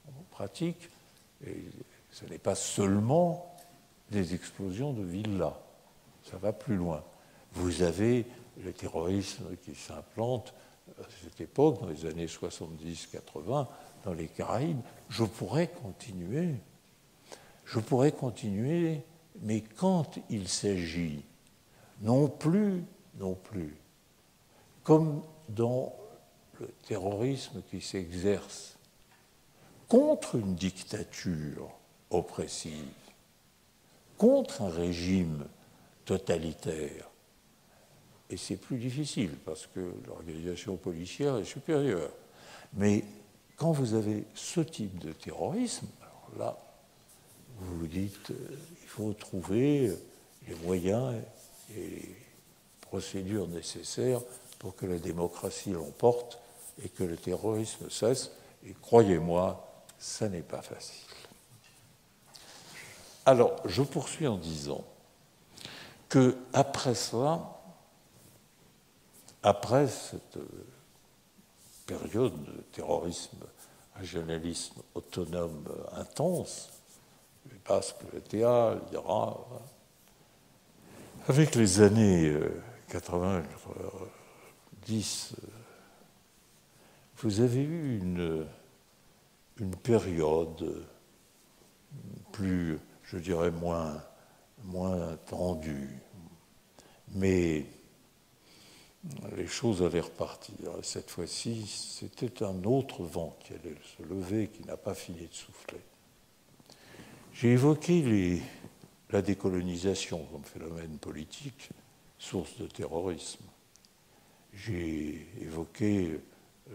on pratique, et ce n'est pas seulement des explosions de villas. Ça va plus loin. Vous avez le terrorisme qui s'implante à cette époque, dans les années 70-80, dans les Caraïbes. Je pourrais continuer, mais quand il s'agit non plus, comme dans le terrorisme qui s'exerce contre une dictature oppressive, contre un régime totalitaire, et c'est plus difficile parce que l'organisation policière est supérieure. Mais quand vous avez ce type de terrorisme, alors là, vous vous dites, il faut trouver les moyens et les procédures nécessaires pour que la démocratie l'emporte et que le terrorisme cesse. Et croyez-moi, ça n'est pas facile. Alors, je poursuis en disant qu'après cela, après cette période de terrorisme, régionalisme autonome intense, les Basques, le TA, l'IRA, avec les années 80-90, vous avez eu une période plus, je dirais, moins tendue. Mais les choses allaient repartir. Cette fois-ci, c'était un autre vent qui allait se lever, qui n'a pas fini de souffler. J'ai évoqué la décolonisation comme phénomène politique, source de terrorisme. J'ai évoqué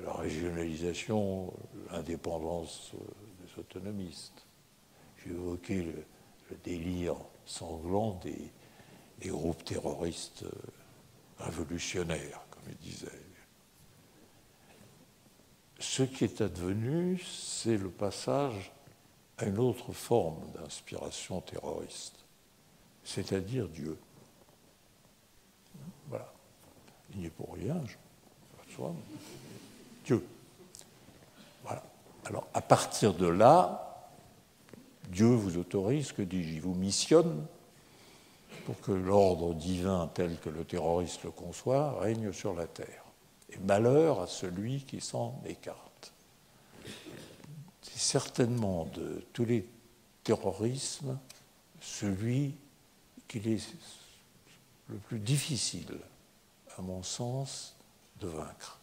la régionalisation, l'indépendance des autonomistes. J'ai évoqué le délire sanglant des groupes terroristes révolutionnaires, comme il disait. Ce qui est advenu, c'est le passage à une autre forme d'inspiration terroriste, c'est-à-dire Dieu. Voilà. Il n'y est pour rien, je vois, Dieu. Voilà. Alors, à partir de là, Dieu vous autorise, que dis-je, il vous missionne pour que l'ordre divin tel que le terroriste le conçoit règne sur la terre. Et malheur à celui qui s'en écarte. C'est certainement de tous les terrorismes celui qu'il est le plus difficile, à mon sens, de vaincre.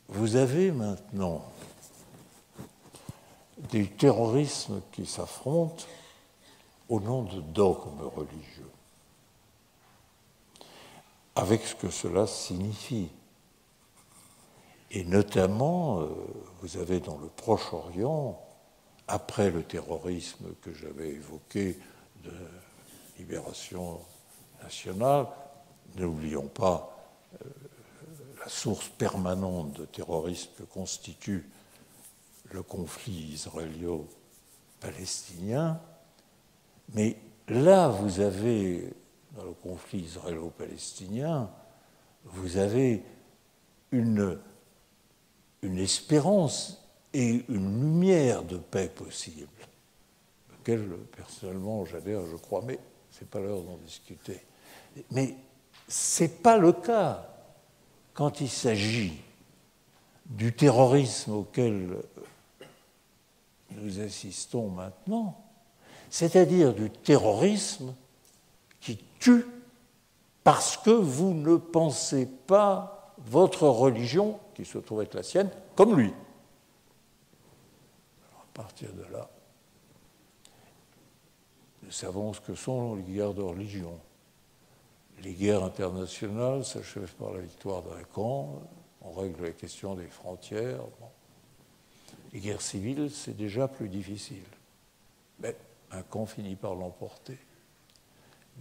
Vous avez maintenant des terrorismes qui s'affrontent au nom de dogmes religieux, avec ce que cela signifie. Et notamment, vous avez dans le Proche-Orient, après le terrorisme que j'avais évoqué de libération nationale, n'oublions pas la source permanente de terrorisme que constitue le conflit israélo-palestinien. Mais là, vous avez, dans le conflit israélo-palestinien, vous avez une espérance et une lumière de paix possible, laquelle, personnellement, j'adhère, je crois, mais ce n'est pas l'heure d'en discuter. Mais ce n'est pas le cas quand il s'agit du terrorisme auquel nous assistons maintenant, c'est-à-dire du terrorisme qui tue parce que vous ne pensez pas votre religion, qui se trouve être la sienne, comme lui. Alors, à partir de là, nous savons ce que sont les guerres de religion. Les guerres internationales s'achèvent par la victoire d'un camp, on règle la question des frontières. Bon. Les guerres civiles, c'est déjà plus difficile. Mais un camp finit par l'emporter.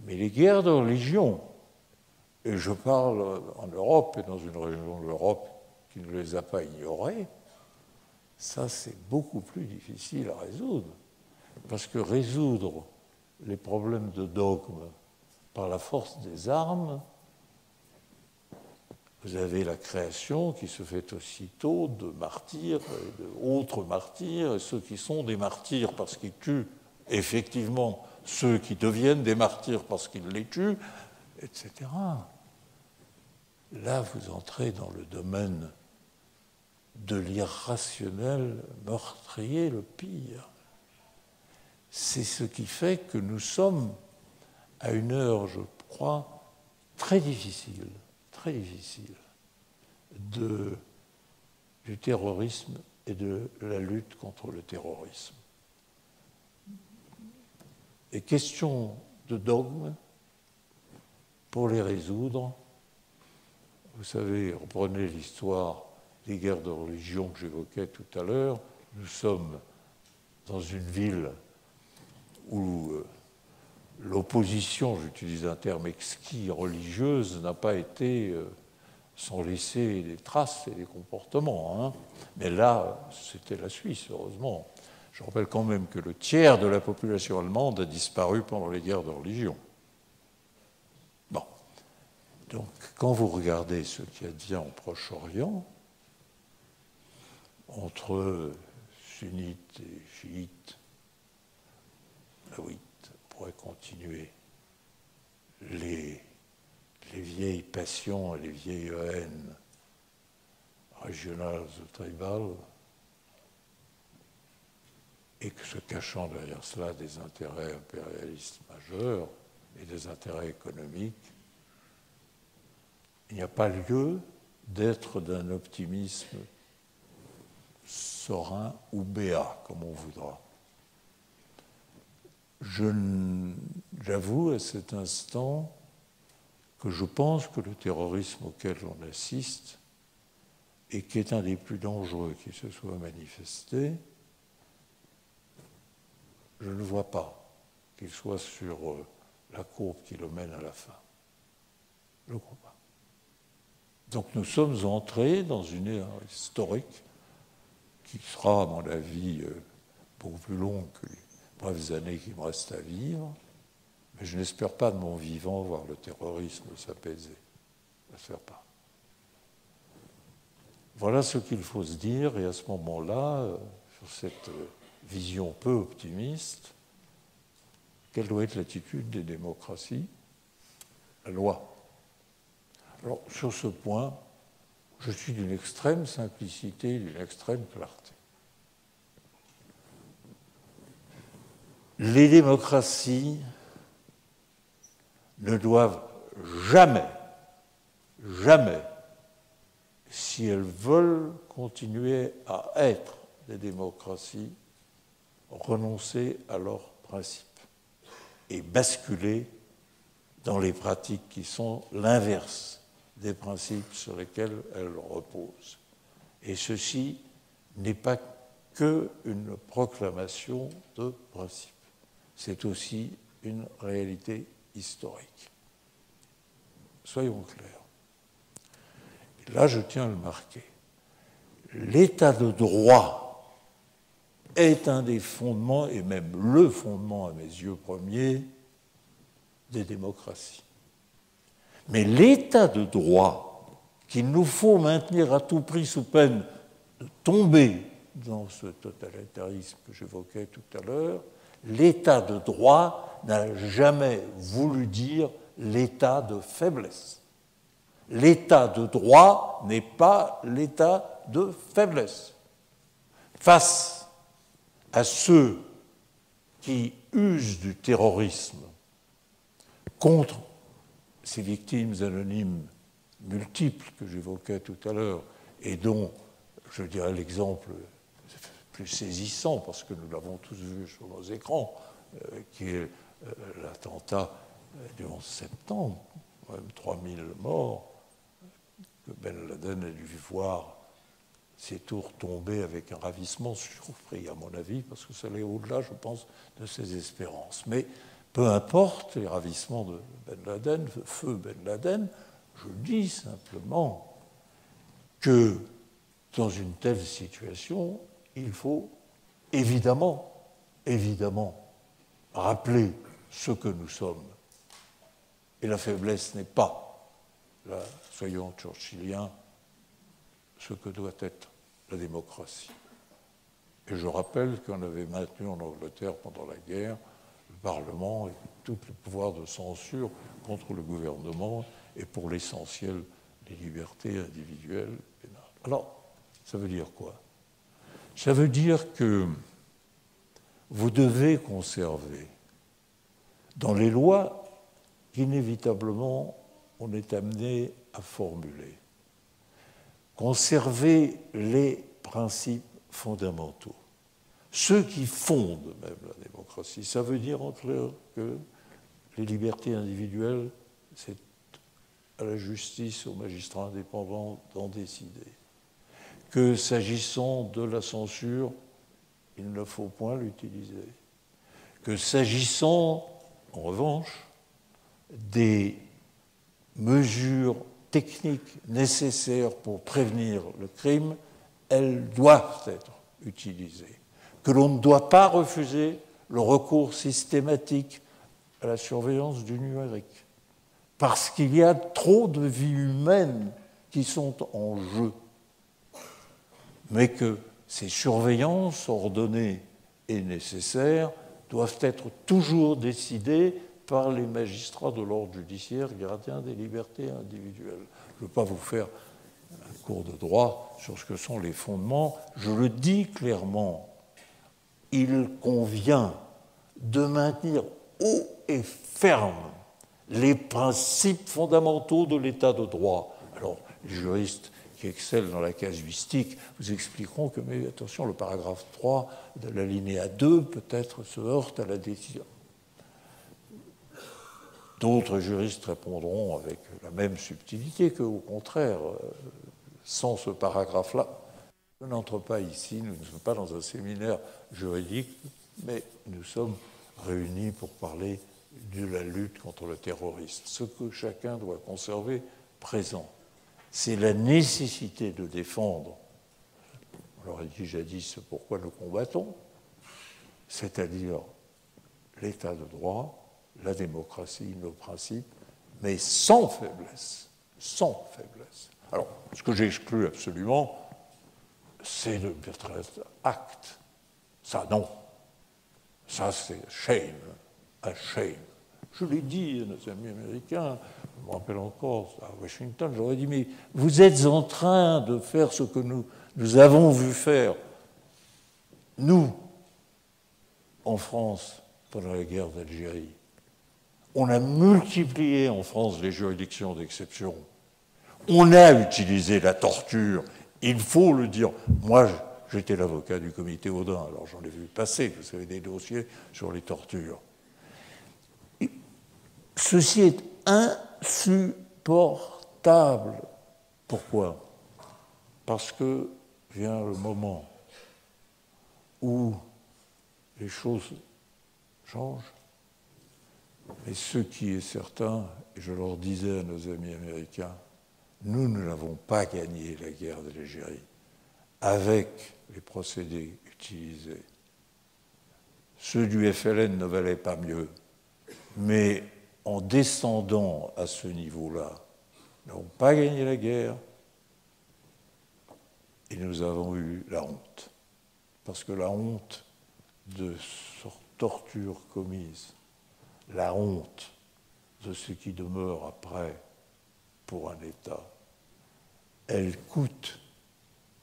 Mais les guerres de religion, et je parle en Europe et dans une région de l'Europe qui ne les a pas ignorées, ça c'est beaucoup plus difficile à résoudre. Parce que résoudre les problèmes de dogme par la force des armes, vous avez la création qui se fait aussitôt de martyrs et d'autres martyrs, et ceux qui sont des martyrs parce qu'ils tuent effectivement ceux qui deviennent des martyrs parce qu'ils les tuent, etc. Là, vous entrez dans le domaine de l'irrationnel meurtrier le pire. C'est ce qui fait que nous sommes à une heure, je crois, très difficile du terrorisme et de la lutte contre le terrorisme. Et question de dogme, pour les résoudre, vous savez, reprenez l'histoire des guerres de religion que j'évoquais tout à l'heure, nous sommes dans une ville où l'opposition, j'utilise un terme exquis, religieuse, n'a pas été sans laisser des traces et des comportements. Hein. Mais là, c'était la Suisse, heureusement. Je rappelle quand même que le tiers de la population allemande a disparu pendant les guerres de religion. Bon. Donc, quand vous regardez ce qui advient au Proche-Orient, entre sunnites et chiites, alaouites, on pourrait continuer, les vieilles passions et les vieilles haines régionales ou tribales, et que se cachant derrière cela des intérêts impérialistes majeurs et des intérêts économiques, il n'y a pas lieu d'être d'un optimisme serein ou béat, comme on voudra. J'avoue à cet instant que je pense que le terrorisme auquel on assiste, et qui est un des plus dangereux qui se soit manifesté, je ne vois pas qu'il soit sur la courbe qui le mène à la fin. Je ne crois pas. Donc nous sommes entrés dans une ère historique qui sera, à mon avis, beaucoup plus longue que les brèves années qui me restent à vivre, mais je n'espère pas de mon vivant voir le terrorisme s'apaiser. Je n'espère pas. Voilà ce qu'il faut se dire, et à ce moment-là, sur cette vision peu optimiste, quelle doit être l'attitude des démocraties? La loi. Alors, sur ce point, je suis d'une extrême simplicité, d'une extrême clarté. Les démocraties ne doivent jamais, jamais, si elles veulent continuer à être des démocraties, renoncer à leurs principes et basculer dans les pratiques qui sont l'inverse des principes sur lesquels elles reposent. Et ceci n'est pas qu'une proclamation de principe, c'est aussi une réalité historique. Soyons clairs. Et là, je tiens à le marquer. L'état de droit est un des fondements, et même le fondement à mes yeux premier, des démocraties. Mais l'état de droit qu'il nous faut maintenir à tout prix sous peine de tomber dans ce totalitarisme que j'évoquais tout à l'heure, l'état de droit n'a jamais voulu dire l'état de faiblesse. L'état de droit n'est pas l'état de faiblesse. Face à ceux qui usent du terrorisme contre ces victimes anonymes multiples que j'évoquais tout à l'heure et dont, je dirais, l'exemple plus saisissant, parce que nous l'avons tous vu sur nos écrans, qui est l'attentat du 11 septembre, même 3000 morts, que Ben Laden a dû voir ses tours tomber avec un ravissement surpris, à mon avis, parce que ça allait au-delà, je pense, de ses espérances. Mais peu importe les ravissements de Ben Laden, feu Ben Laden, je dis simplement que dans une telle situation, il faut évidemment rappeler ce que nous sommes. Et la faiblesse n'est pas, là, soyons churchilliens, ce que doit être la démocratie. Et je rappelle qu'on avait maintenu en Angleterre pendant la guerre le Parlement et tous les pouvoirs de censure contre le gouvernement et pour l'essentiel les libertés individuelles pénales. Alors, ça veut dire quoi? Ça veut dire que vous devez conserver dans les lois qu'inévitablement on est amené à formuler, conserver les principes fondamentaux, ceux qui fondent même la démocratie. Ça veut dire en clair que les libertés individuelles, c'est à la justice, aux magistrats indépendants d'en décider. Que s'agissant de la censure, il ne faut point l'utiliser. Que s'agissant, en revanche, des mesures techniques nécessaires pour prévenir le crime, elles doivent être utilisées. Que l'on ne doit pas refuser le recours systématique à la surveillance du numérique, parce qu'il y a trop de vies humaines qui sont en jeu, mais que ces surveillances ordonnées et nécessaires doivent être toujours décidées par les magistrats de l'ordre judiciaire, gardiens des libertés individuelles. Je ne veux pas vous faire un cours de droit sur ce que sont les fondements. Je le dis clairement, il convient de maintenir haut et ferme les principes fondamentaux de l'état de droit. Alors, les juristes qui excellent dans la casuistique vous expliqueront que, mais attention, le paragraphe 3 de l'alinéa 2 peut-être se heurte à la décision. D'autres juristes répondront avec la même subtilité qu'au contraire, sans ce paragraphe-là. Je n'entre pas ici, nous ne sommes pas dans un séminaire juridique, mais nous sommes réunis pour parler de la lutte contre le terrorisme. Ce que chacun doit conserver présent, c'est la nécessité de défendre, on leur a dit jadis pourquoi nous combattons, c'est-à-dire l'état de droit, la démocratie, nos principes, mais sans faiblesse. Sans faiblesse. Alors, ce que j'exclus absolument, c'est le Bertrand Act. Ça, non. Ça, c'est shame. Un shame. Je l'ai dit à nos amis américains, je me rappelle encore à Washington, j'aurais dit, mais vous êtes en train de faire ce que nous avons vu faire, nous, en France, pendant la guerre d'Algérie. On a multiplié en France les juridictions d'exception. On a utilisé la torture. Il faut le dire. Moi, j'étais l'avocat du comité Audin, alors j'en ai vu passer, vous savez, des dossiers sur les tortures. Et ceci est insupportable. Pourquoi? Parce que vient le moment où les choses changent. Mais ce qui est certain, et je leur disais à nos amis américains, nous ne n'avons pas gagné la guerre d'Algérie avec les procédés utilisés. Ceux du FLN ne valaient pas mieux, mais en descendant à ce niveau-là, nous n'avons pas gagné la guerre et nous avons eu la honte. Parce que la honte de torture commise, la honte de ce qui demeure après pour un État, elle coûte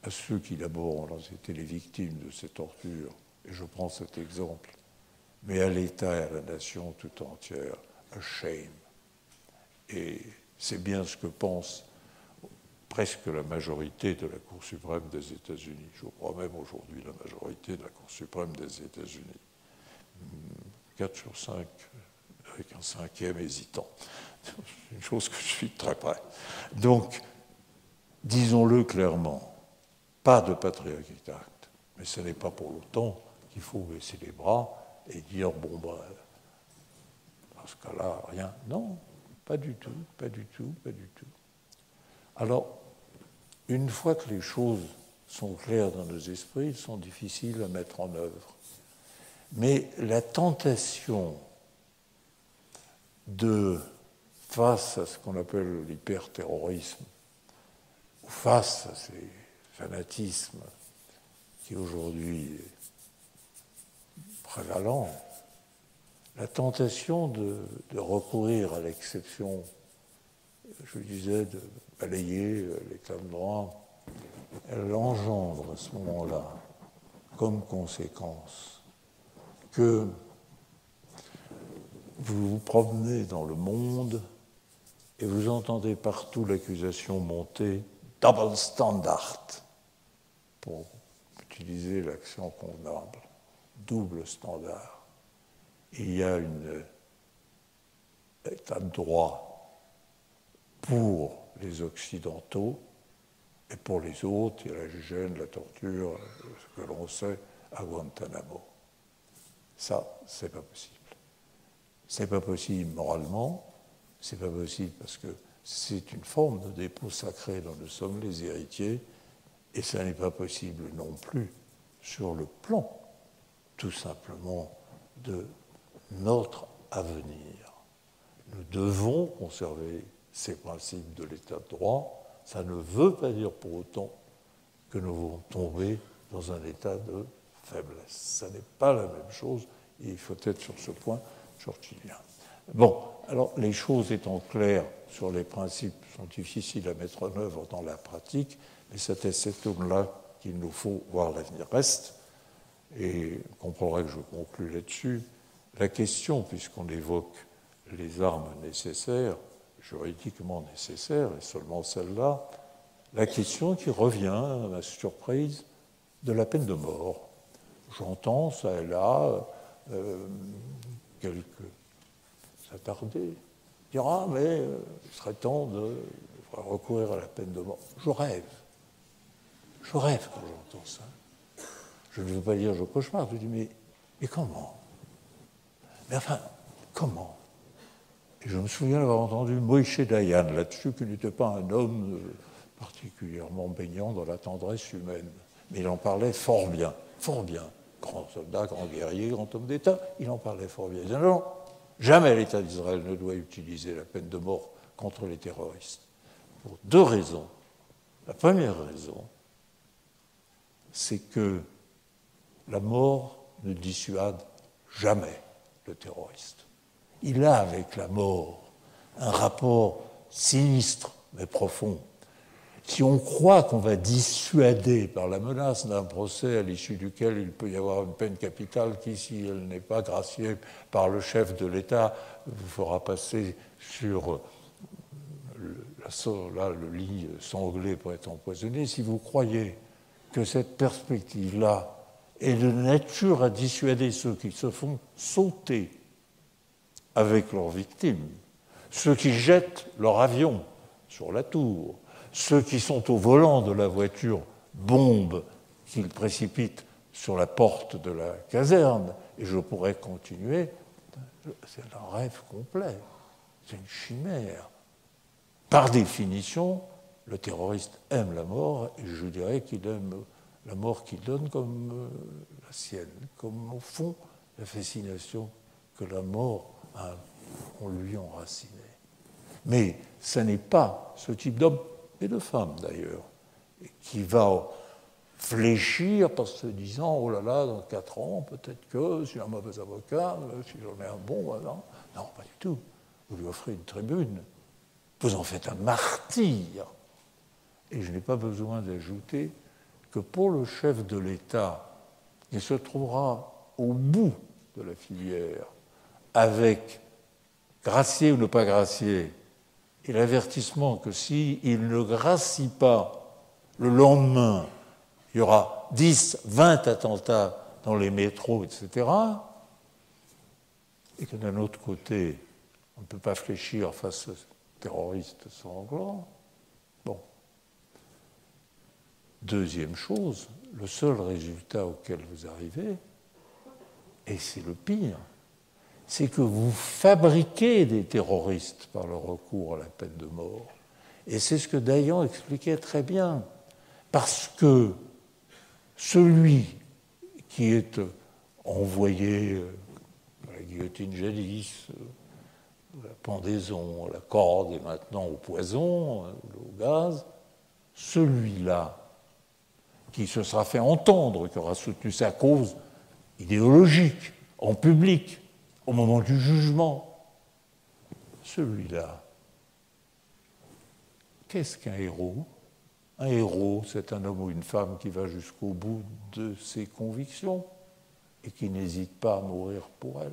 à ceux qui d'abord ont été les victimes de ces tortures, et je prends cet exemple, mais à l'État et à la nation tout entière, a shame. Et c'est bien ce que pense presque la majorité de la Cour suprême des États-Unis. Je crois même aujourd'hui la majorité de la Cour suprême des États-Unis. 4 sur 5, avec un cinquième hésitant. C'est une chose que je suis très près. Donc, disons-le clairement, pas de Patriot Act, mais ce n'est pas pour autant qu'il faut baisser les bras et dire, bon, ben, dans ce cas-là, rien. Non, pas du tout, pas du tout, pas du tout. Alors, une fois que les choses sont claires dans nos esprits, elles sont difficiles à mettre en œuvre. Mais la tentation face à ce qu'on appelle l'hyperterrorisme, ou face à ces fanatismes qui aujourd'hui est prévalent, la tentation de recourir à l'exception, je disais, de balayer l'état de droit, elle engendre à ce moment-là comme conséquence que vous vous promenez dans le monde et vous entendez partout l'accusation monter « double standard » pour utiliser l'accent convenable, double standard. Il y a un état de droit pour les Occidentaux et pour les autres, il y a la gêne, la torture, ce que l'on sait à Guantanamo. Ça, c'est pas possible. C'est pas possible moralement, c'est pas possible parce que c'est une forme de dépôt sacré dont nous sommes les héritiers, et ça n'est pas possible non plus sur le plan, tout simplement, de notre avenir. Nous devons conserver ces principes de l'état de droit. Ça ne veut pas dire pour autant que nous allons tomber dans un état de faiblesse. Ça n'est pas la même chose, et il faut être sur ce point churchillien. Bon, alors les choses étant claires sur les principes sont difficiles à mettre en œuvre dans la pratique, mais c'était cet homme-là qu'il nous faut voir l'avenir reste. Et vous comprendrez que je conclue là-dessus. La question, puisqu'on évoque les armes nécessaires, juridiquement nécessaires, et seulement celle-là, la question qui revient, à ma surprise, de la peine de mort. J'entends ça et là quelques attardés dire « Ah, mais il serait temps de recourir à la peine de mort. » Je rêve quand j'entends ça. Je ne veux pas dire je cauchemarde, je dis mais comment? Mais enfin, comment? Et je me souviens d'avoir entendu Moïse Dayan là-dessus, qui n'était pas un homme particulièrement baignant dans la tendresse humaine. Mais il en parlait fort bien. Grand soldat, grand guerrier, grand homme d'État, il en parlait fort bien. Il disait non, jamais l'État d'Israël ne doit utiliser la peine de mort contre les terroristes. Pour deux raisons. La première raison, c'est que la mort ne dissuade jamais le terroriste. Il a avec la mort un rapport sinistre mais profond. Si on croit qu'on va dissuader par la menace d'un procès à l'issue duquel il peut y avoir une peine capitale qui, si elle n'est pas graciée par le chef de l'État, vous fera passer sur le lit sanglé pour être empoisonné, si vous croyez que cette perspective-là est de nature à dissuader ceux qui se font sauter avec leurs victimes, ceux qui jettent leur avion sur la tour, ceux qui sont au volant de la voiture bombe qu'ils précipitent sur la porte de la caserne, et je pourrais continuer, c'est un rêve complet, c'est une chimère. Par définition, le terroriste aime la mort, et je dirais qu'il aime la mort qu'il donne comme la sienne, comme au fond la fascination que la mort a en lui enraciné. Mais ce n'est pas ce type d'homme, et de femme d'ailleurs, qui va fléchir en se disant « Oh là là, dans 4 ans, peut-être que je suis un mauvais avocat, si j'en ai un bon, voilà. » Non, pas du tout. Vous lui offrez une tribune, vous en faites un martyr. Et je n'ai pas besoin d'ajouter que pour le chef de l'État, il se trouvera au bout de la filière avec gracier ou ne pas gracier, et l'avertissement que s'il ne gracie pas, le lendemain, il y aura 10, 20 attentats dans les métros, etc., et que d'un autre côté, on ne peut pas fléchir face aux terroristes sanglants. Bon. Deuxième chose, le seul résultat auquel vous arrivez, et c'est le pire, c'est que vous fabriquez des terroristes par le recours à la peine de mort. Et c'est ce que Dayan expliquait très bien. Parce que celui qui est envoyé à la guillotine jadis, à la pendaison, à la corde et maintenant au poison, au gaz, celui-là qui se sera fait entendre, qui aura soutenu sa cause idéologique en public, au moment du jugement, celui-là, qu'est-ce qu'un héros? Un héros, c'est un homme ou une femme qui va jusqu'au bout de ses convictions et qui n'hésite pas à mourir pour elles.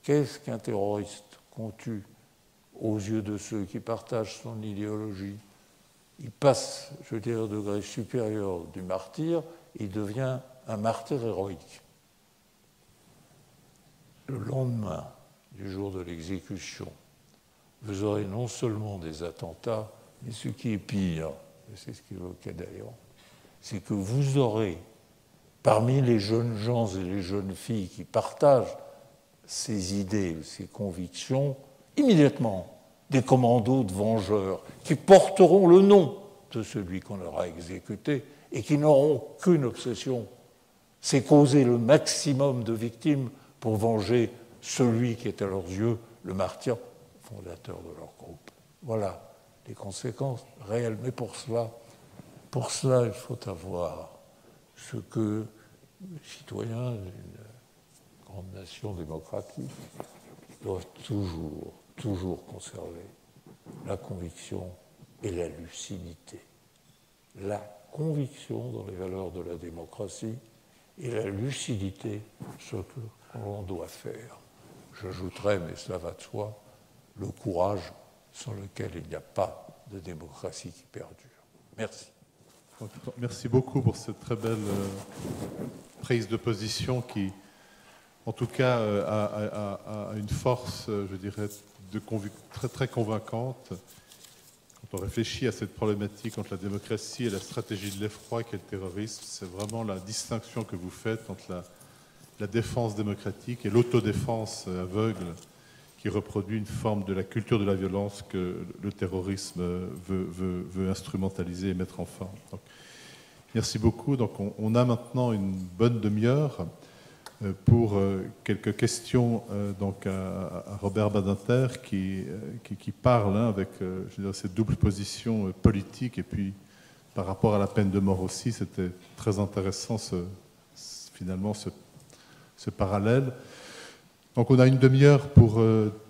Qu'est-ce qu'un terroriste qu'on tue aux yeux de ceux qui partagent son idéologie? Il passe, je veux dire, au degré supérieur du martyr, et il devient un martyr héroïque. Le lendemain du jour de l'exécution, vous aurez non seulement des attentats, mais ce qui est pire, et c'est ce qu'évoquait d'ailleurs, c'est que vous aurez, parmi les jeunes gens et les jeunes filles qui partagent ces idées, ces convictions, immédiatement des commandos de vengeurs qui porteront le nom de celui qu'on aura exécuté et qui n'auront qu'une obsession, c'est causer le maximum de victimes pour venger celui qui est à leurs yeux le martyr fondateur de leur groupe. Voilà les conséquences réelles. Mais pour cela, il faut avoir ce que les citoyens d'une grande nation démocratique doivent toujours conserver la conviction et la lucidité. La conviction dans les valeurs de la démocratie et la lucidité, ce que l'on doit faire. J'ajouterais, mais cela va de soi, le courage sans lequel il n'y a pas de démocratie qui perdure. Merci. Merci beaucoup pour cette très belle prise de position qui, en tout cas, a une force, je dirais, très, très convaincante. Quand on réfléchit à cette problématique entre la démocratie et la stratégie de l'effroi qu'est le terrorisme, c'est vraiment la distinction que vous faites entre la défense démocratique et l'autodéfense aveugle qui reproduit une forme de la culture de la violence que le terrorisme veut instrumentaliser et mettre en forme. Donc, merci beaucoup. Donc, on a maintenant une bonne demi-heure pour quelques questions donc à Robert Badinter qui parle avec je dirais, cette double position politique et puis par rapport à la peine de mort aussi. C'était très intéressant finalement ce parallèle. Donc on a une demi-heure pour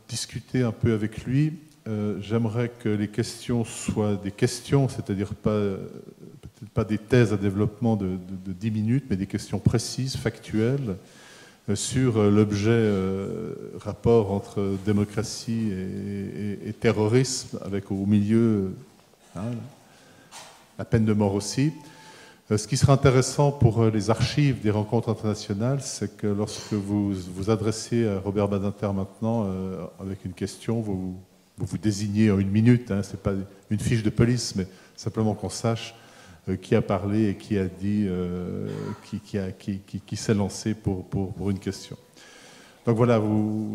discuter un peu avec lui. J'aimerais que les questions soient des questions, c'est-à-dire peut-être pas des thèses à développement de 10 minutes, mais des questions précises, factuelles, sur l'objet rapport entre démocratie et terrorisme, avec au milieu la peine de mort aussi. Ce qui sera intéressant pour les archives des rencontres internationales, c'est que lorsque vous vous adressez à Robert Badinter maintenant avec une question, vous désignez en 1 minute, ce n'est pas une fiche de police, mais simplement qu'on sache qui a parlé et qui a dit, qui s'est lancé pour une question. Donc voilà,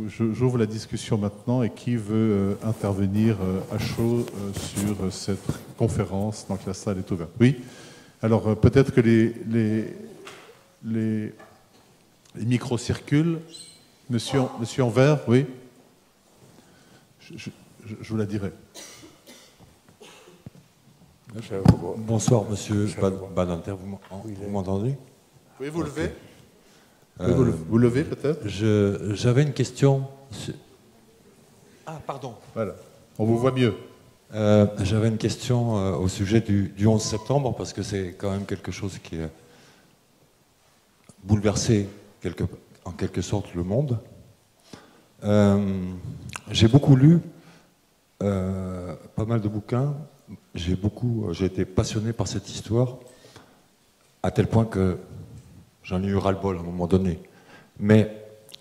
j'ouvre la discussion maintenant et qui veut intervenir à chaud sur cette conférence. Donc la salle est ouverte. Oui. Alors peut-être que les micros circulent. Monsieur en vert, oui. Je vous la dirai. Bonsoir, monsieur Badinter, vous m'entendez? Oui, vous levez. Oui, vous levez peut-être. J'avais une question. Ah, pardon. Voilà, on vous voit mieux. J'avais une question au sujet du 11 septembre, parce que c'est quand même quelque chose qui a bouleversé en quelque sorte le monde. J'ai beaucoup lu pas mal de bouquins, j'ai été passionné par cette histoire, à tel point que j'en ai eu ras-le-bol à un moment donné. Mais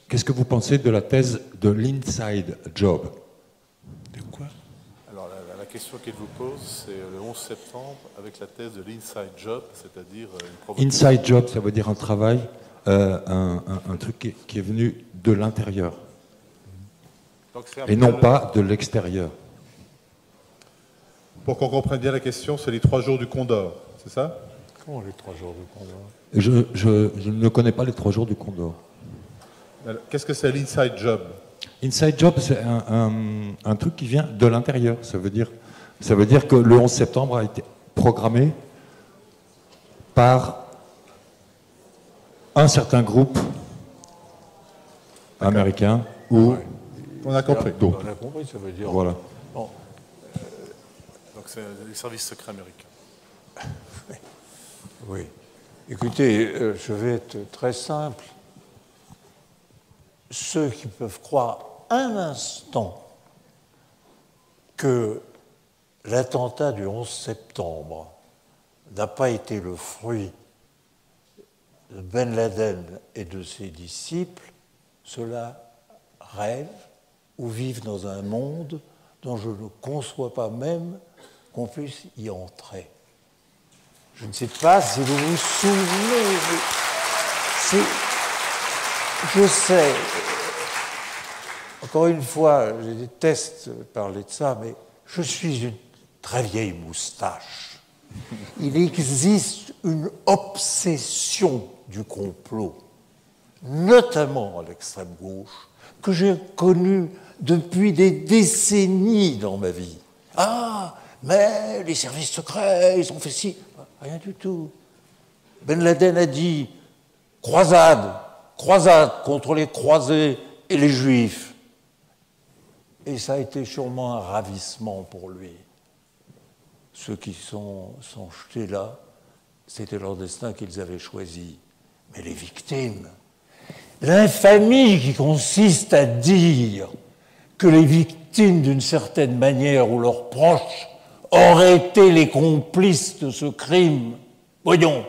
qu'est-ce que vous pensez de la thèse de l'inside job? De quoi? Alors la question qu'il vous pose, c'est le 11 septembre avec la thèse de l'inside job, c'est-à-dire une provocation. Inside job, ça veut dire un travail, un truc qui est venu de l'intérieur. Et non pas de l'extérieur. Pour qu'on comprenne bien la question, c'est les 3 jours du Condor, c'est ça? Comment les 3 jours du Condor? Je ne connais pas les 3 jours du Condor. Qu'est-ce que c'est l'inside job? Inside job, c'est un truc qui vient de l'intérieur. Ça veut dire que le 11 septembre a été programmé par un certain groupe américain ou... On a compris. On a compris, ça veut dire... Voilà. Bon. Donc c'est les services secrets américains. Oui. Écoutez, je vais être très simple. Ceux qui peuvent croire un instant que l'attentat du 11 septembre n'a pas été le fruit de Ben Laden et de ses disciples, ceux-là rêvent ou vivent dans un monde dont je ne conçois pas même qu'on puisse y entrer. Je ne sais pas si vous vous souvenez, je sais, encore une fois, je déteste parler de ça, mais je suis une très vieille moustache. Il existe une obsession du complot, notamment à l'extrême gauche, que j'ai connue depuis des décennies dans ma vie. Ah, mais les services secrets, ils ont fait ci. Rien du tout. Ben Laden a dit croisade contre les croisés et les juifs. Et ça a été sûrement un ravissement pour lui. Ceux qui sont jetés là, c'était leur destin qu'ils avaient choisi. Mais les victimes, l'infamie qui consiste à dire que les victimes, d'une certaine manière, ou leurs proches, auraient été les complices de ce crime. Voyons,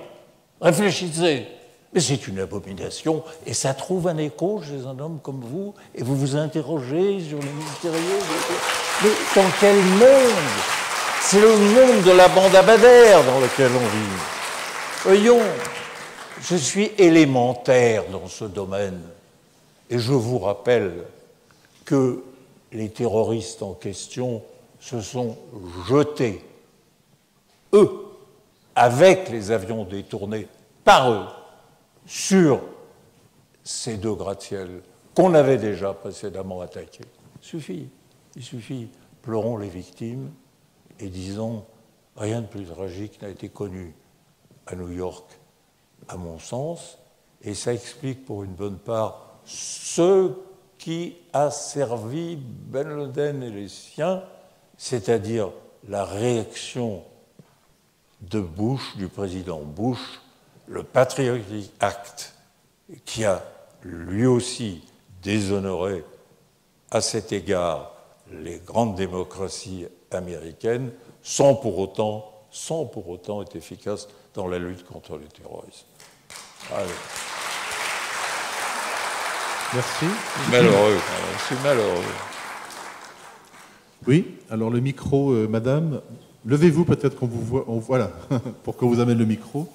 réfléchissez. Mais c'est une abomination, et ça trouve un écho chez un homme comme vous, et vous vous interrogez sur le mystérieux. Mais dans quel monde? C'est le monde de la bande à Bader dans lequel on vit. Voyons, je suis élémentaire dans ce domaine, et je vous rappelle que les terroristes en question se sont jetés, eux, avec les avions détournés par eux, sur ces deux gratte-ciel qu'on avait déjà précédemment attaqués. Il suffit. Pleurons les victimes et disons, rien de plus tragique n'a été connu à New York, à mon sens, et ça explique pour une bonne part ce qui a servi Ben Laden et les siens, c'est-à-dire la réaction de Bush, du président Bush, le Patriotic Act, qui a lui aussi déshonoré à cet égard les grandes démocraties américaines, sans pour autant être efficace dans la lutte contre le terrorisme. Allez. Merci. C'est malheureux. Oui, alors le micro, madame, levez-vous peut-être qu'on vous voit, voilà, pour qu'on vous amène le micro.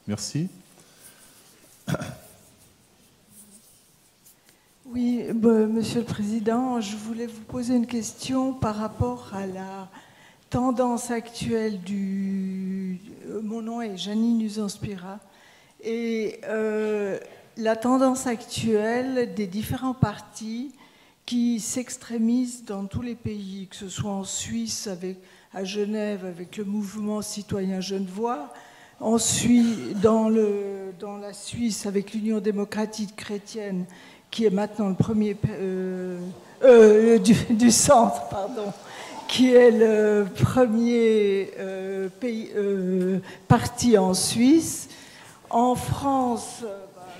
Merci. Oui, Monsieur le Président, je voulais vous poser une question par rapport à la tendance actuelle du... Mon nom est Janine Usanspira. Et la tendance actuelle des différents partis qui s'extrémisent dans tous les pays, que ce soit en Suisse, à Genève, avec le mouvement citoyen genevois, ensuite dans la Suisse, avec l'Union démocratique chrétienne, qui est maintenant le premier du centre, pardon, qui est le premier parti en Suisse. En France,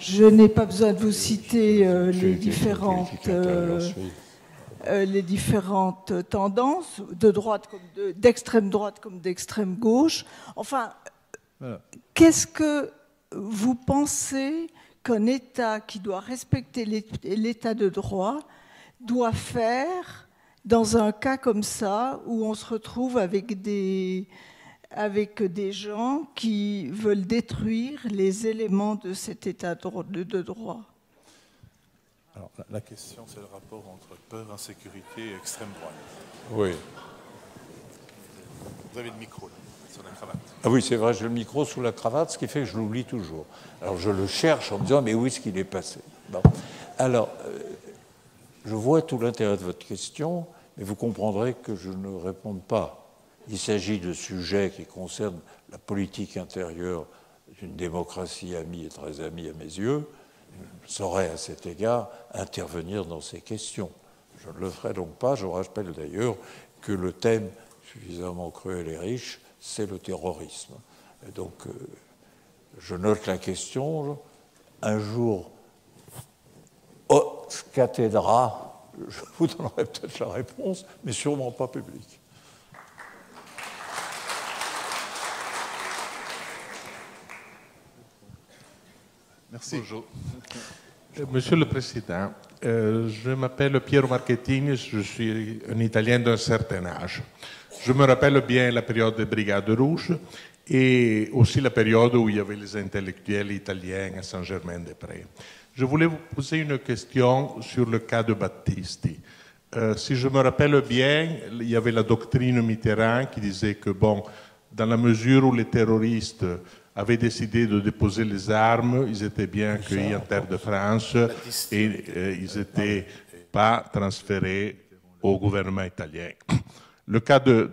je n'ai pas besoin de vous citer les différentes tendances, d'extrême droite comme d'extrême gauche. Enfin, voilà. Qu'est-ce que vous pensez qu'un État qui doit respecter l'état de droit doit faire dans un cas comme ça, où on se retrouve avec des gens qui veulent détruire les éléments de cet état de droit? Alors, la question, c'est le rapport entre peur, insécurité et extrême droite. Oui. Vous avez le micro, là, sur la cravate. Ah oui, c'est vrai, j'ai le micro sous la cravate, ce qui fait que je l'oublie toujours. Alors, je le cherche en me disant, mais où est-ce qu'il est passé? Bon. Alors, je vois tout l'intérêt de votre question, mais vous comprendrez que je ne réponde pas. Il s'agit de sujets qui concernent la politique intérieure d'une démocratie amie et très amie à mes yeux. Je saurais à cet égard intervenir dans ces questions. Je ne le ferai donc pas. Je rappelle d'ailleurs que le thème suffisamment cruel et riche, c'est le terrorisme. Et donc, je note la question. Un jour, haute cathédra, je vous donnerai peut-être la réponse, mais sûrement pas publique. Merci. Bonjour. Monsieur le Président, je m'appelle Piero Marchettini, je suis un Italien d'un certain âge. Je me rappelle bien la période des Brigades Rouges et aussi la période où il y avait les intellectuels italiens à Saint-Germain-des-Prés. Je voulais vous poser une question sur le cas de Battisti. Si je me rappelle bien, il y avait la doctrine Mitterrand qui disait que, bon, dans la mesure où les terroristes avaient décidé de déposer les armes, ils étaient bien accueillis en terre de France et ils n'étaient pas transférés au gouvernement italien. Le cas de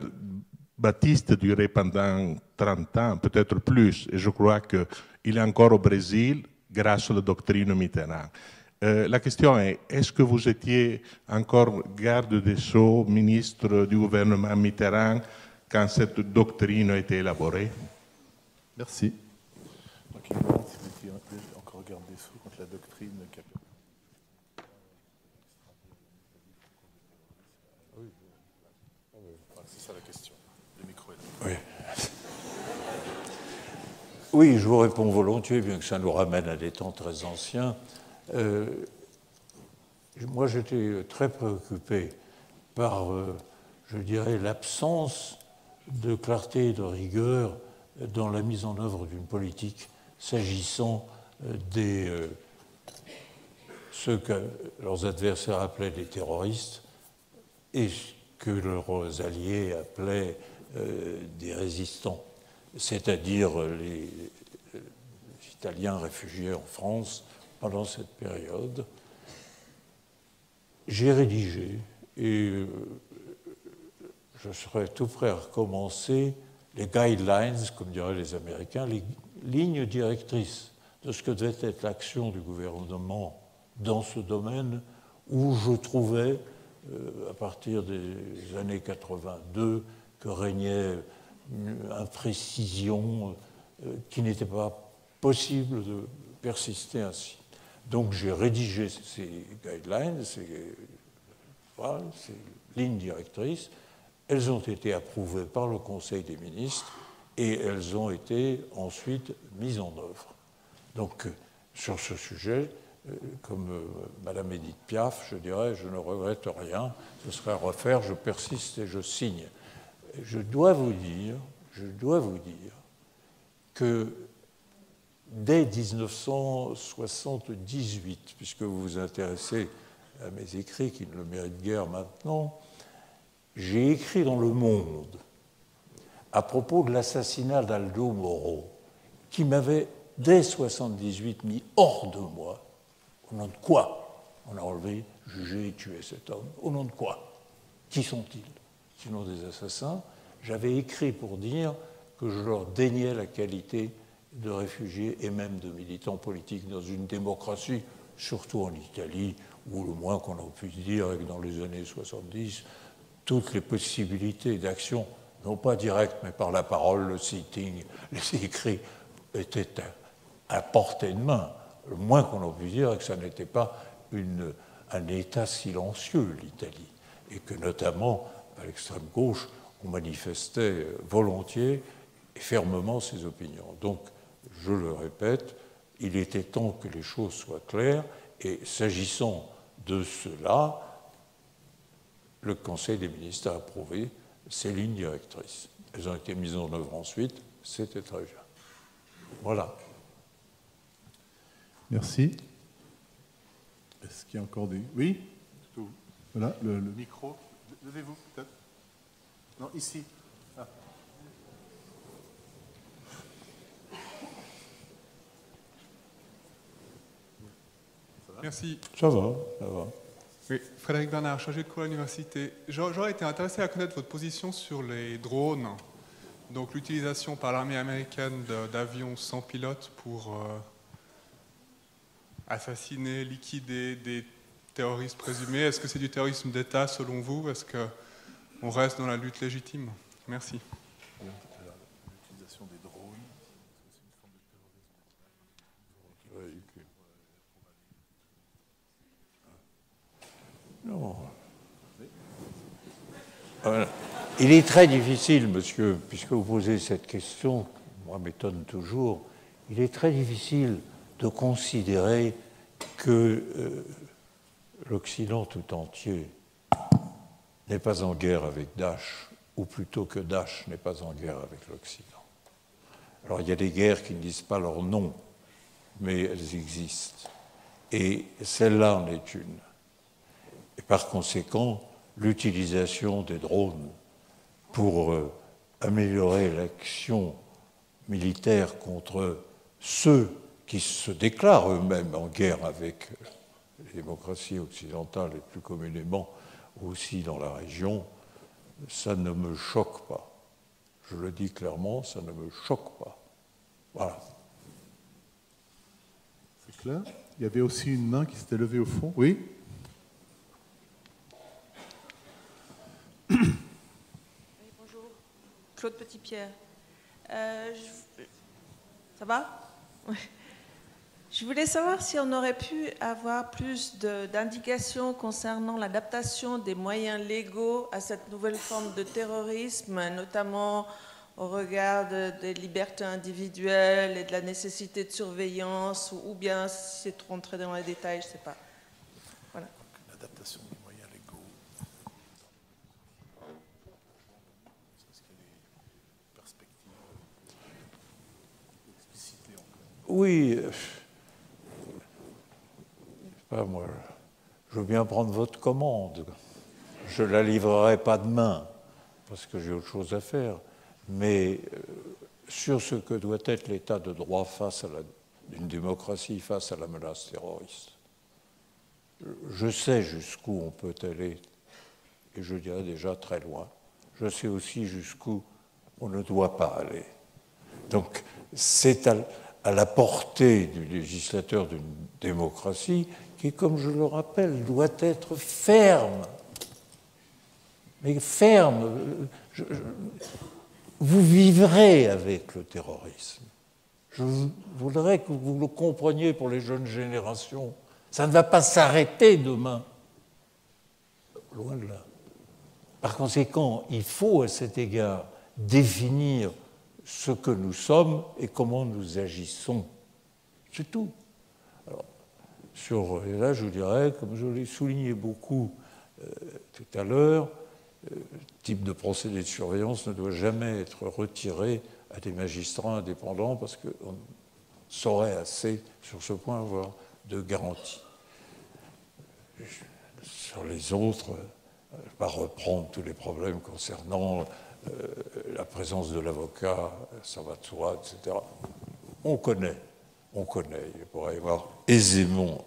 Battisti durait pendant 30 ans, peut-être plus, et je crois qu'il est encore au Brésil grâce à la doctrine Mitterrand. La question est, est-ce que vous étiez encore garde des Sceaux, ministre du gouvernement Mitterrand, quand cette doctrine a été élaborée? Merci. Donc, il demande si vous étiez encore garde des Sceaux contre la doctrine. C'est ça la question. Le micro est là. Oui. Oui, je vous réponds volontiers, bien que ça nous ramène à des temps très anciens. Moi, j'étais très préoccupé par, je dirais, l'absence de clarté et de rigueur dans la mise en œuvre d'une politique s'agissant des ceux que leurs adversaires appelaient des terroristes et que leurs alliés appelaient des résistants, c'est-à-dire les Italiens réfugiés en France pendant cette période. J'ai rédigé, et je serais tout prêt à recommencer, les guidelines, comme diraient les Américains, les lignes directrices de ce que devait être l'action du gouvernement dans ce domaine où je trouvais, à partir des années 82, que régnait une imprécision qui n'était pas possible de persister ainsi. Donc j'ai rédigé ces guidelines, ces lignes directrices. Elles ont été approuvées par le Conseil des ministres et elles ont été ensuite mises en œuvre. Donc sur ce sujet, comme Madame Édith Piaf, je dirais, je ne regrette rien, ce serait à refaire, je persiste et je signe. Je dois vous dire que dès 1978, puisque vous vous intéressez à mes écrits qui ne le méritent guère maintenant, j'ai écrit dans Le Monde à propos de l'assassinat d'Aldo Moro, qui m'avait dès 1978 mis hors de moi. Au nom de quoi on a enlevé, jugé et tué cet homme? Au nom de quoi? Qui sont-ils? Sinon des assassins. J'avais écrit pour dire que je leur déniais la qualité de réfugiés et même de militants politiques dans une démocratie, surtout en Italie, où le moins qu'on en puisse dire est que dans les années 70, toutes les possibilités d'action, non pas directes, mais par la parole, le sitting, les écrits, étaient à portée de main. Le moins qu'on en puisse dire est que ça n'était pas un État silencieux, l'Italie, et que notamment, à l'extrême gauche, on manifestait volontiers et fermement ses opinions. Donc, je le répète, il était temps que les choses soient claires, et s'agissant de cela, le Conseil des ministres a approuvé ces lignes directrices. Elles ont été mises en œuvre ensuite, c'était très bien. Voilà. Merci. Est-ce qu'il y a encore des... Oui? Voilà, le micro. Levez-vous, peut-être. Non, ici. Ah. Merci. Ça va. Oui, Frédéric Bernard, chargé de cours à l'université. J'aurais été intéressé à connaître votre position sur les drones, donc l'utilisation par l'armée américaine d'avions sans pilote pour assassiner, liquider des terroristes présumés. Est-ce que c'est du terrorisme d'État selon vous? Est-ce qu'on reste dans la lutte légitime? Merci. L'utilisation des drones. Non. Voilà. Il est très difficile, monsieur, puisque vous posez cette question, moi m'étonne toujours, il est très difficile de considérer que l'Occident tout entier n'est pas en guerre avec Daesh, ou plutôt que Daesh n'est pas en guerre avec l'Occident. Alors il y a des guerres qui ne disent pas leur nom, mais elles existent. Et celle-là en est une. Et par conséquent, l'utilisation des drones pour améliorer l'action militaire contre ceux qui se déclarent eux-mêmes en guerre avec les démocraties occidentales et plus communément aussi dans la région, ça ne me choque pas. Je le dis clairement, ça ne me choque pas. Voilà. C'est clair? Il y avait aussi une main qui s'était levée au fond. Oui. Oui, bonjour. Claude Petitpierre. Ça va? Oui. Je voulais savoir si on aurait pu avoir plus d'indications concernant l'adaptation des moyens légaux à cette nouvelle forme de terrorisme, notamment au regard des libertés individuelles et de la nécessité de surveillance, ou bien si c'est trop entré dans les détails, je ne sais pas. Voilà. L'adaptation des moyens légaux. Oui. Moi, je veux bien prendre votre commande. Je ne la livrerai pas demain, parce que j'ai autre chose à faire. Mais sur ce que doit être l'état de droit face à d'une démocratie face à la menace terroriste, je sais jusqu'où on peut aller, et je dirais déjà très loin. Je sais aussi jusqu'où on ne doit pas aller. Donc, c'est à la portée du législateur d'une démocratie qui, comme je le rappelle, doit être ferme. Mais ferme. Vous vivrez avec le terrorisme. Je voudrais que vous le compreniez pour les jeunes générations. Ça ne va pas s'arrêter demain. Loin de là. Par conséquent, il faut à cet égard définir ce que nous sommes et comment nous agissons. C'est tout. Alors, et là, je dirais, comme je l'ai souligné beaucoup tout à l'heure, le type de procédé de surveillance ne doit jamais être retiré à des magistrats indépendants parce qu'on saurait assez, sur ce point, avoir de garanties. Sur les autres, je ne vais pas reprendre tous les problèmes concernant la présence de l'avocat, ça va de soi, etc. On connaît. Il pourrait y avoir aisément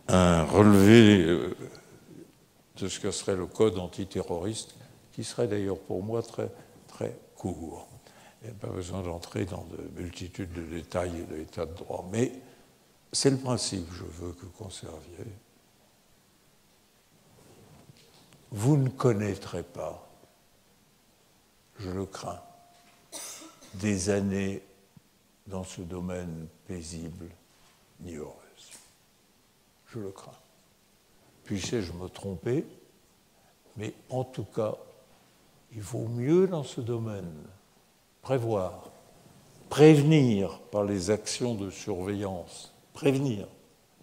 un relevé de ce que serait le code antiterroriste, qui serait d'ailleurs pour moi très, très court. Il n'y a pas besoin d'entrer dans de multitudes de détails et de l'état de droit. Mais c'est le principe que je veux que vous conserviez. Vous ne connaîtrez pas, je le crains, des années dans ce domaine paisible ni heureuse. Je le crains. Puissais-je me tromper, mais en tout cas, il vaut mieux dans ce domaine prévoir, prévenir par les actions de surveillance, prévenir,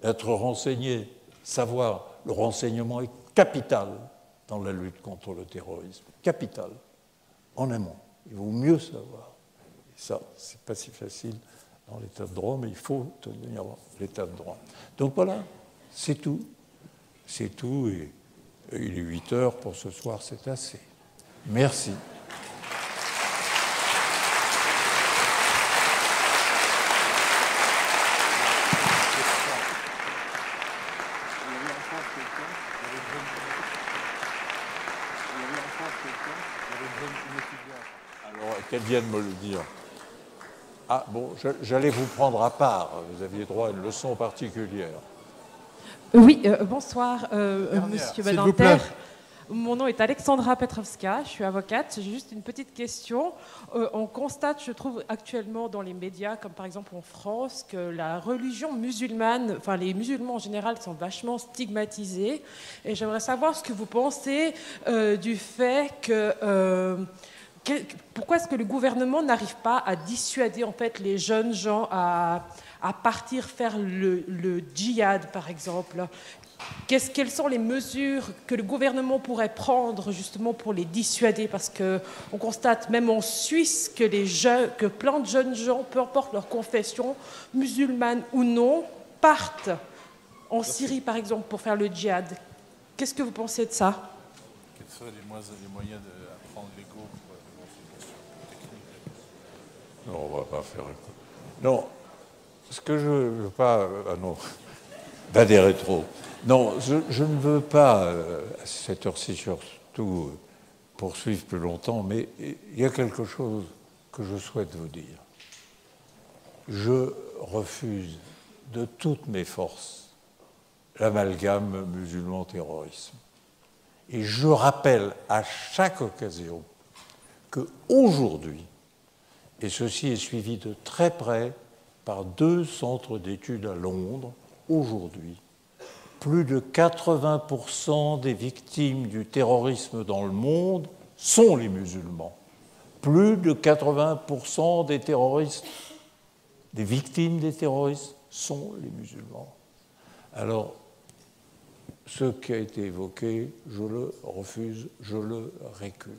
être renseigné, savoir. Le renseignement est capital dans la lutte contre le terrorisme, capital, en amont. Il vaut mieux savoir. Et ça, c'est pas si facile dans l'état de droit, mais il faut tenir l'état de droit. Donc voilà, c'est tout. C'est tout, et il est 8 heures pour ce soir, c'est assez. Merci. Alors, qu'elle vienne me le dire. Ah, bon, j'allais vous prendre à part. Vous aviez droit à une leçon particulière. Oui, bonsoir, Monsieur Badinter. Mon nom est Alexandra Petrovska, je suis avocate. J'ai juste une petite question. On constate, je trouve actuellement dans les médias, comme par exemple en France, que la religion musulmane, enfin les musulmans en général sont vachement stigmatisés. Et j'aimerais savoir ce que vous pensez du fait que... pourquoi est-ce que le gouvernement n'arrive pas à dissuader en fait les jeunes gens à partir faire le djihad, par exemple? Quelles sont les mesures que le gouvernement pourrait prendre justement pour les dissuader? Parce qu'on constate même en Suisse que plein de jeunes gens, peu importe leur confession, musulmane ou non, partent en Syrie, par exemple, pour faire le djihad. Qu'est-ce que vous pensez de ça? Quels seraient les moyens d'apprendre l'ego pour Non, on ne va pas faire... Non, ce que je ne veux pas... Ah non, pas des rétros. Non, je ne veux pas, à cette heure-ci surtout, poursuivre plus longtemps, mais il y a quelque chose que je souhaite vous dire. Je refuse de toutes mes forces l'amalgame musulman-terrorisme. Et je rappelle à chaque occasion qu'aujourd'hui, et ceci est suivi de très près par 2 centres d'études à Londres, aujourd'hui, plus de 80% des victimes du terrorisme dans le monde sont les musulmans. Plus de 80% des terroristes, des victimes des terroristes, sont les musulmans. Alors, ce qui a été évoqué, je le refuse, je le récuse.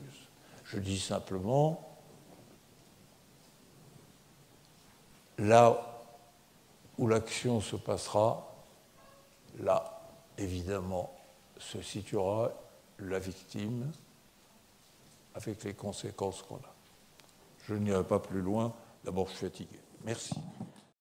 Je dis simplement, là où l'action se passera, là, évidemment, se situera la victime avec les conséquences qu'on a. Je n'irai pas plus loin, d'abord je suis fatigué. Merci.